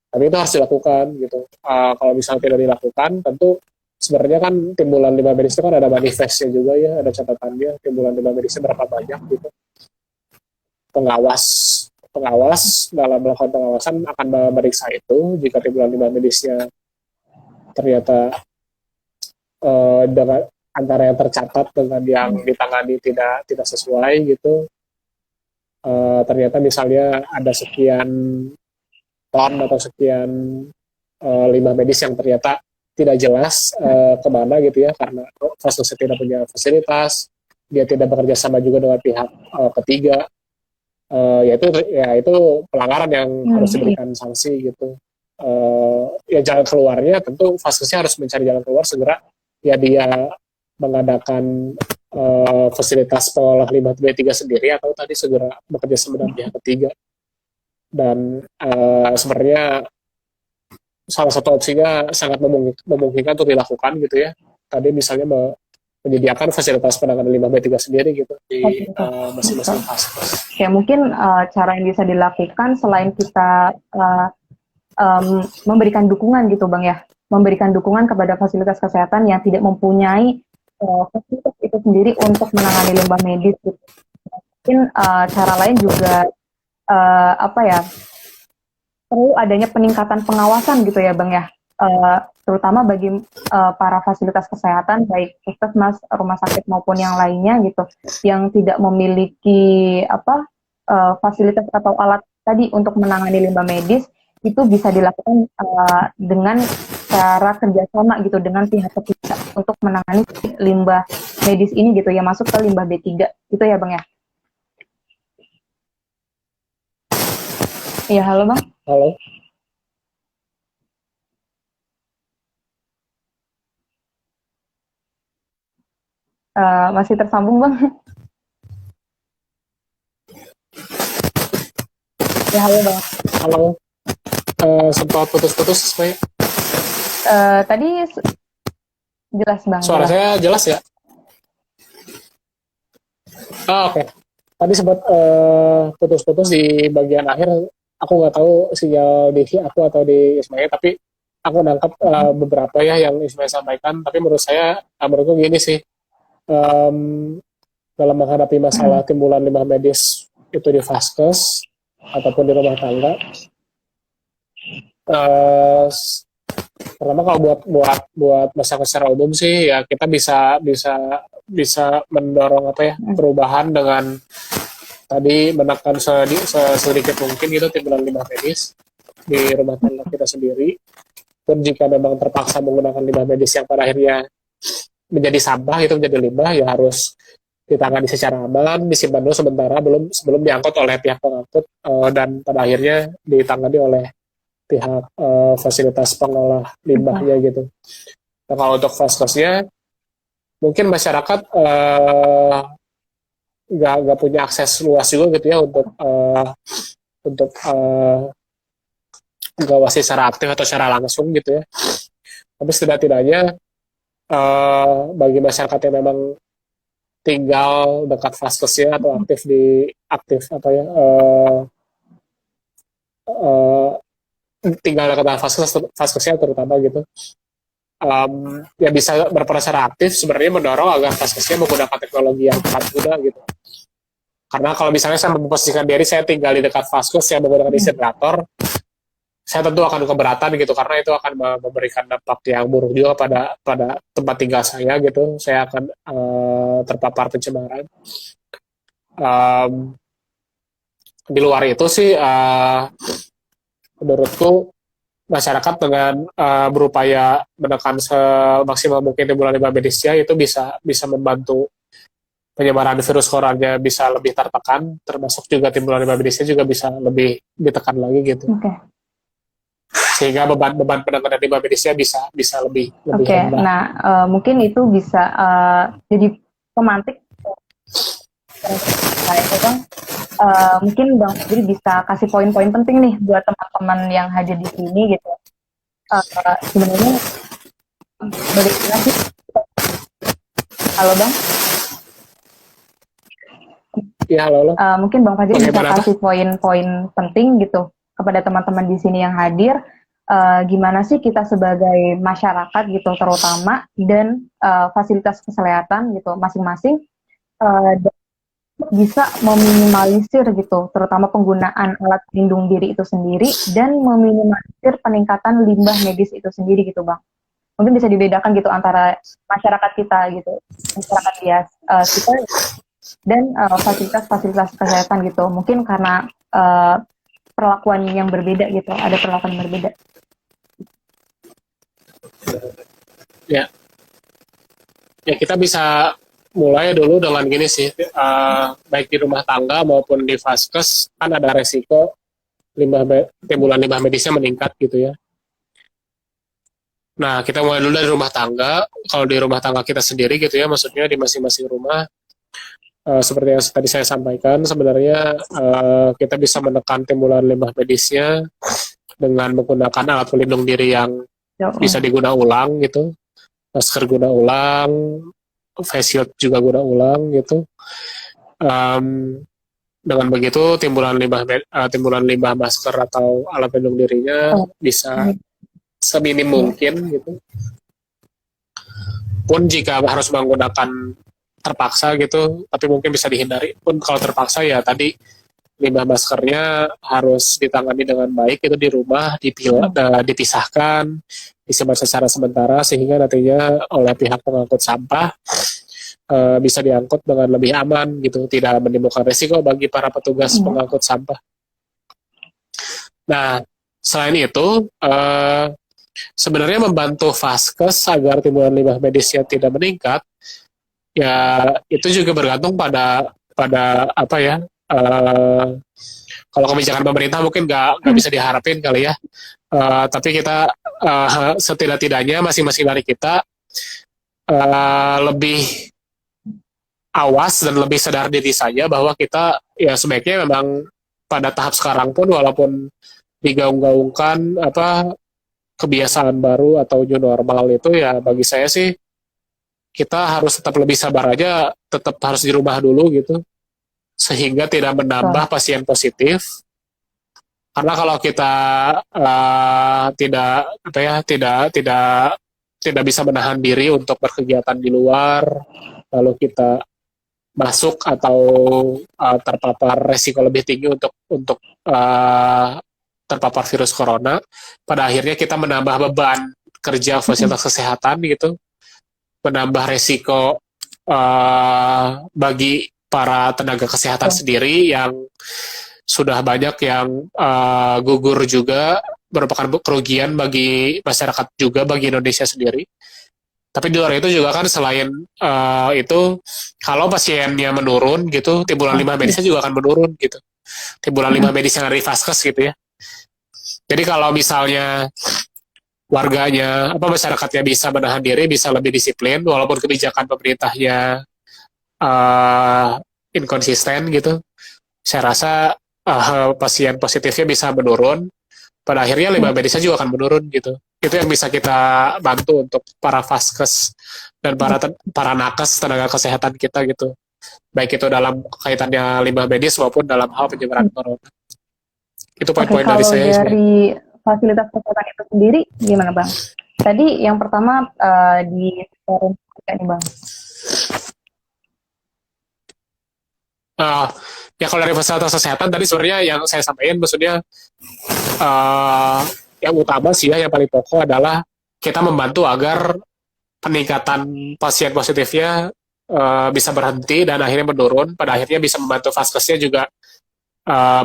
Tapi itu harus dilakukan gitu. Kalau misalnya tidak dilakukan, tentu sebenarnya kan timbulan limbah medis itu kan ada manifestnya juga ya, ada catatannya timbulan limbah medisnya berapa banyak gitu. Pengawas pengawas dalam melakukan pengawasan akan memeriksa itu jika timbulan limbah medisnya ternyata dengan antara yang tercatat dengan yang ditangani tidak sesuai gitu. Ternyata misalnya ada sekian ton atau sekian limbah medis yang ternyata tidak jelas kemana gitu ya, karena Vaskes tidak punya fasilitas, dia tidak bekerja sama juga dengan pihak ketiga, ya itu pelanggaran yang harus diberikan sanksi gitu. Ya jalan keluarnya tentu Vaskesnya harus mencari jalan keluar segera, ya dia mengadakan fasilitas pengolah limbah B3 sendiri atau tadi segera bekerja sama dengan pihak ketiga. Dan sebenarnya salah satu opsinya sangat memungkinkan untuk dilakukan gitu ya. Tadi misalnya menyediakan fasilitas penanganan limbah B3 sendiri gitu di masing-masing Vaskes. Ya mungkin cara yang bisa dilakukan selain kita memberikan dukungan gitu Bang ya, memberikan dukungan kepada fasilitas kesehatan yang tidak mempunyai fasilitas itu sendiri untuk menangani limbah medis gitu. Mungkin cara lain juga perlu adanya peningkatan pengawasan gitu ya Bang ya, terutama bagi para fasilitas kesehatan baik puskesmas, rumah sakit maupun yang lainnya gitu, yang tidak memiliki fasilitas atau alat tadi untuk menangani limbah medis, itu bisa dilakukan dengan cara kerjasama gitu dengan pihak ketiga untuk menangani limbah medis ini gitu ya, masuk ke limbah B3 gitu ya Bang ya. Iya, halo Bang. Halo. Masih tersambung Bang? Ya halo Bang. Halo. Sempat putus-putus supaya. Tadi jelas Bang. Suara saya jelas ya? Oke. Tadi sempat putus-putus di bagian akhir. Aku nggak tahu sinyal di aku atau di Ismail, tapi aku nangkap beberapa ya yang Ismail sampaikan. Tapi menurutku gini sih, dalam menghadapi masalah timbulan limbah medis itu di Vaskes ataupun di rumah tangga, pertama kalau buat masyarakat secara umum sih ya kita bisa mendorong perubahan dengan tadi menekan sedikit mungkin gitu timbulan limbah medis di rumah tangga kita sendiri. Pun jika memang terpaksa menggunakan limbah medis yang pada akhirnya menjadi sampah, itu menjadi limbah, ya harus ditangani secara aman, disimpan dulu sementara sebelum diangkut oleh pihak pengangkut dan pada akhirnya ditangani oleh pihak fasilitas pengolah limbahnya gitu. Nah, kalau untuk Vaskesnya mungkin masyarakat nggak punya akses luas juga gitu ya untuk mengawasi secara aktif atau secara langsung gitu ya. Tapi setidak-tidaknya bagi masyarakat yang memang tinggal dekat Vaskesnya atau tinggal dekat Vaskesnya terutama gitu, ya bisa berperan secara aktif sebenarnya mendorong agar Vaskesnya menggunakan teknologi yang tepat juga gitu. Karena kalau misalnya saya memposisikan diri saya tinggal di dekat Vaskes yang menggunakan insinerator, saya tentu akan keberatan gitu karena itu akan memberikan dampak yang buruk juga pada tempat tinggal saya gitu. Saya akan terpapar pencemaran. Di luar itu sih menurutku masyarakat dengan berupaya menekan semaksimal mungkin timbulan limbah medisnya itu bisa membantu penyebaran virus corona bisa lebih tertekan, termasuk juga timbulan limbah medisnya juga bisa lebih ditekan lagi gitu. Okay. Sehingga beban penanganan limbah medisnya bisa lebih rendah. Nah, mungkin itu bisa jadi pemantik itu Bang. Mungkin Bang Febri bisa kasih poin-poin penting nih buat teman-teman yang hadir di sini gitu. sebenarnya bagaimana sih? Halo Bang, Ya, halo. mungkin Bang Fajri bisa Bagaimana, kasih poin-poin penting gitu kepada teman-teman di sini yang hadir. Gimana sih kita sebagai masyarakat gitu terutama dan fasilitas kesehatan gitu masing-masing uh, bisa meminimalisir gitu, terutama penggunaan alat pelindung diri itu sendiri dan meminimalisir peningkatan limbah medis itu sendiri gitu Bang. Mungkin bisa dibedakan gitu antara masyarakat kita gitu, masyarakat biasa kita dan fasilitas-fasilitas kesehatan gitu. Mungkin karena perlakuan yang berbeda gitu, ada perlakuan yang berbeda. ya, ya kita bisa mulai dulu dengan gini sih, baik di rumah tangga maupun di vaskes kan ada resiko timbulan limbah medisnya meningkat gitu ya. Nah, kita mulai dulu dari rumah tangga. Kalau di rumah tangga kita sendiri gitu ya, maksudnya di masing-masing rumah, seperti yang tadi saya sampaikan, sebenarnya kita bisa menekan timbulan limbah medisnya dengan menggunakan alat pelindung diri yang bisa diguna ulang gitu, masker guna ulang, face shield juga guna ulang gitu. Dengan begitu timbulan limbah masker atau alat pelindung dirinya bisa seminim mungkin gitu. Pun jika harus menggunakan terpaksa gitu, tapi mungkin bisa dihindari. Pun kalau terpaksa ya tadi limbah maskernya harus ditangani dengan baik itu di rumah, dipisahkan, disimpan secara sementara sehingga nantinya oleh pihak pengangkut sampah bisa diangkut dengan lebih aman gitu, tidak menimbulkan risiko bagi para petugas pengangkut sampah. Nah, selain itu sebenarnya membantu vaskes agar timbulan limbah medisnya tidak meningkat, ya itu juga bergantung pada apa ya? Kalau kebijakan pemerintah mungkin nggak bisa diharapin kali ya. Tapi kita setidak-tidaknya masing-masing dari kita lebih awas dan lebih sadar diri saja bahwa kita ya sebaiknya memang pada tahap sekarang pun walaupun digaung-gaungkan apa kebiasaan baru atau new normal itu ya bagi saya sih kita harus tetap lebih sabar aja, tetap harus di rumah dulu gitu sehingga tidak menambah pasien positif. Karena kalau kita tidak apa ya tidak bisa menahan diri untuk berkegiatan di luar, lalu kita masuk atau terpapar resiko lebih tinggi untuk terpapar virus corona, pada akhirnya kita menambah beban kerja fasilitas kesehatan gitu, menambah resiko bagi para tenaga kesehatan sendiri yang sudah banyak yang gugur juga, merupakan kerugian bagi masyarakat juga, bagi Indonesia sendiri. Tapi di luar itu juga kan selain itu, kalau pasiennya menurun gitu, timbulan limbah medisnya juga akan menurun gitu. Timbulan limbah medis yang ada di vaskes gitu ya. Jadi kalau misalnya warganya, masyarakatnya bisa menahan diri, bisa lebih disiplin, walaupun kebijakan pemerintahnya inkonsisten gitu, saya rasa pasien positifnya bisa menurun. Pada akhirnya limbah medisnya juga akan menurun gitu. Itu yang bisa kita bantu untuk para vaskes dan para nakes tenaga kesehatan kita gitu. Baik itu dalam kaitannya limbah medis maupun dalam hal penyebaran corona. Itu poin-poin dari saya. Kalau dari fasilitas kesehatan itu sendiri gimana Bang? Tadi yang pertama di forum nih Bang. Ya kalau dari fasilitas kesehatan tadi sebenarnya yang saya sampaikan maksudnya yang utama sih ya, yang paling pokok adalah kita membantu agar peningkatan pasien positifnya bisa berhenti dan akhirnya menurun, pada akhirnya bisa membantu vaskesnya juga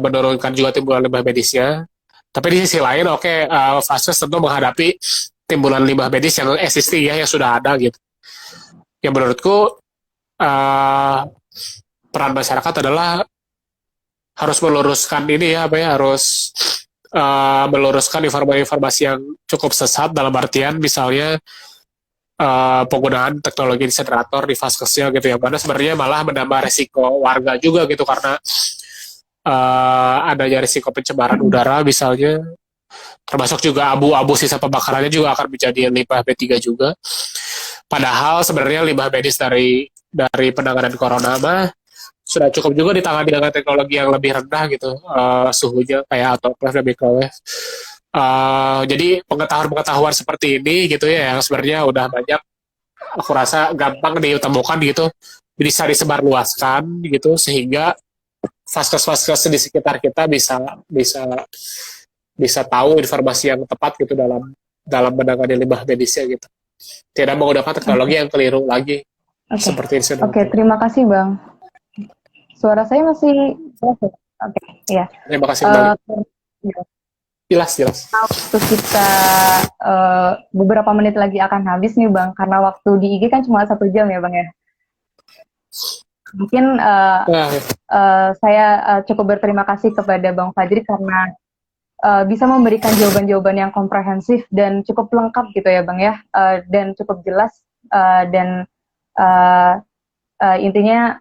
menurunkan juga timbulan limbah medisnya. Tapi di sisi lain, vaskes tentu menghadapi timbulan limbah medis yang existing ya, yang sudah ada gitu. Yang menurutku peran masyarakat adalah harus meluruskan ini ya, harus meluruskan informasi yang cukup sesat dalam artian misalnya penggunaan teknologi insinerator di vaskesnya gitu, yang mana sebenarnya malah menambah resiko warga juga gitu karena adanya risiko pencemaran udara misalnya, Termasuk juga abu-abu sisa pembakarannya juga akan menjadi limbah B3 juga. Padahal sebenarnya limbah medis dari penanganan corona mah sudah cukup juga ditangani dengan teknologi yang lebih rendah gitu suhunya kayak autoclave dan microwave. Jadi pengetahuan-pengetahuan seperti ini gitu ya yang sebenarnya udah banyak aku rasa gampang ditemukan gitu bisa disebarluaskan gitu sehingga vaskes-vaskes di sekitar kita bisa bisa bisa tahu informasi yang tepat gitu dalam dalam menangani limbah medisnya gitu. Tidak menggunakan teknologi yang keliru lagi seperti insinyur. Oke, terima kasih Bang. Suara saya masih jelas ya? Oke, ya. Terima kasih kembali. Jelas. Waktu kita beberapa menit lagi akan habis nih Bang, karena waktu di IG kan cuma 1 jam ya Bang ya. Mungkin saya cukup berterima kasih kepada Bang Fajri karena bisa memberikan jawaban-jawaban yang komprehensif dan cukup lengkap gitu ya Bang ya, dan cukup jelas dan intinya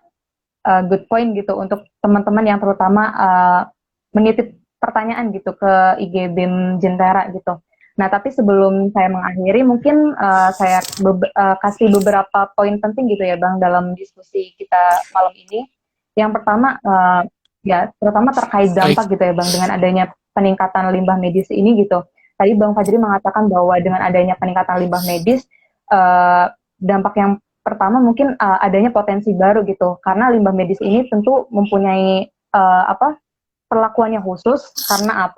good point gitu untuk teman-teman yang terutama menitip pertanyaan gitu ke IG BEM Jentera gitu. Nah, tapi sebelum saya mengakhiri, mungkin saya kasih beberapa poin penting gitu ya Bang dalam diskusi kita malam ini. Yang pertama, ya terutama terkait dampak gitu ya Bang dengan adanya peningkatan limbah medis ini gitu. Tadi Bang Fajri mengatakan bahwa dengan adanya peningkatan limbah medis, dampak yang pertama mungkin adanya potensi baru gitu. Karena limbah medis ini tentu mempunyai perlakuannya khusus karena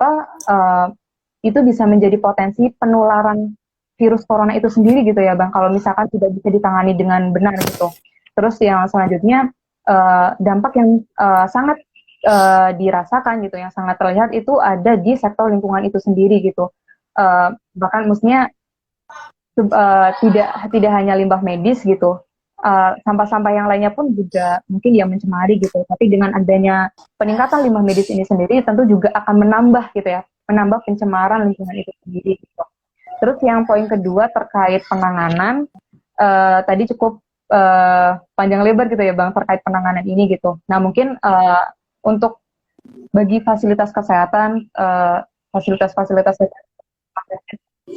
itu bisa menjadi potensi penularan virus corona itu sendiri gitu ya Bang, kalau misalkan tidak bisa ditangani dengan benar gitu. Terus yang selanjutnya dampak yang sangat dirasakan gitu, yang sangat terlihat itu ada di sektor lingkungan itu sendiri gitu. Bahkan maksudnya tidak hanya limbah medis gitu, sampah-sampah yang lainnya pun juga mungkin ya mencemari gitu. Tapi dengan adanya peningkatan limbah medis ini sendiri tentu juga akan menambah gitu ya, menambah pencemaran lingkungan itu sendiri gitu. Terus yang poin kedua terkait penanganan, tadi cukup panjang lebar gitu ya Bang terkait penanganan ini gitu. Nah mungkin untuk bagi fasilitas kesehatan, fasilitas-fasilitas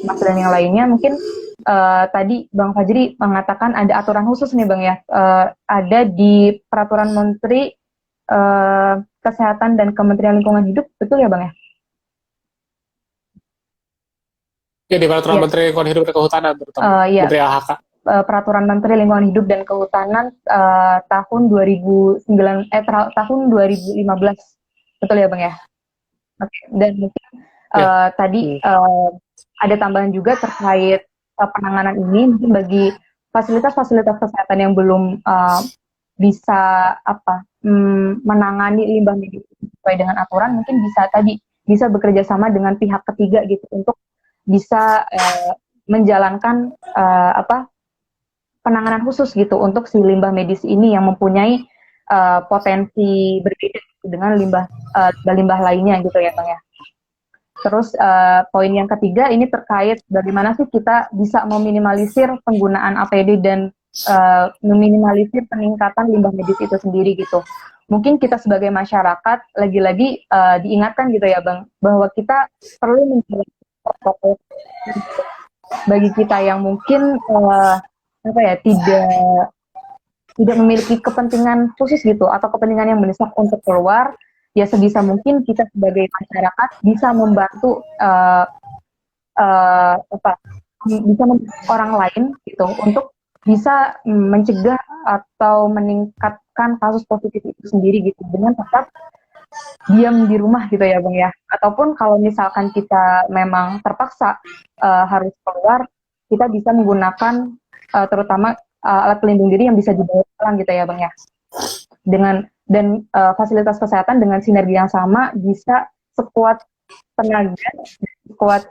Mas dan yang lainnya mungkin tadi Bang Fajri mengatakan ada aturan khusus nih Bang ya, ada di Peraturan Menteri Kesehatan dan Kementerian Lingkungan Hidup, betul ya Bang ya? Ya di Peraturan Menteri Lingkungan Hidup dan Kehutanan terutama Menteri LHK. Peraturan Menteri Lingkungan Hidup dan Kehutanan tahun 2015, betul ya Bang ya? Oke. Dan mungkin tadi ada tambahan juga terkait penanganan ini mungkin bagi fasilitas-fasilitas kesehatan yang belum bisa menangani limbah medis sesuai dengan aturan, mungkin bisa bekerja sama dengan pihak ketiga gitu untuk bisa menjalankan penanganan khusus gitu untuk si limbah medis ini yang mempunyai potensi berbeda dengan limbah lainnya gitu ya Bang ya. Terus poin yang ketiga ini terkait bagaimana sih kita bisa meminimalisir penggunaan APD dan meminimalisir peningkatan limbah medis itu sendiri gitu. Mungkin kita sebagai masyarakat lagi-lagi diingatkan gitu ya Bang, bahwa kita perlu menjalankan protokol bagi kita yang mungkin tidak memiliki kepentingan khusus gitu atau kepentingan yang mendesak untuk keluar. Ya sebisa mungkin kita sebagai masyarakat bisa membantu bisa membantu orang lain gitu untuk bisa mencegah atau meningkatkan kasus positif itu sendiri gitu dengan tetap diam di rumah gitu ya Bang ya. Ataupun kalau misalkan kita memang terpaksa harus keluar, kita bisa menggunakan terutama alat pelindung diri yang bisa dibawa pulang gitu ya Bang ya. Dan fasilitas kesehatan dengan sinergi yang sama bisa sekuat tenaga, sekuat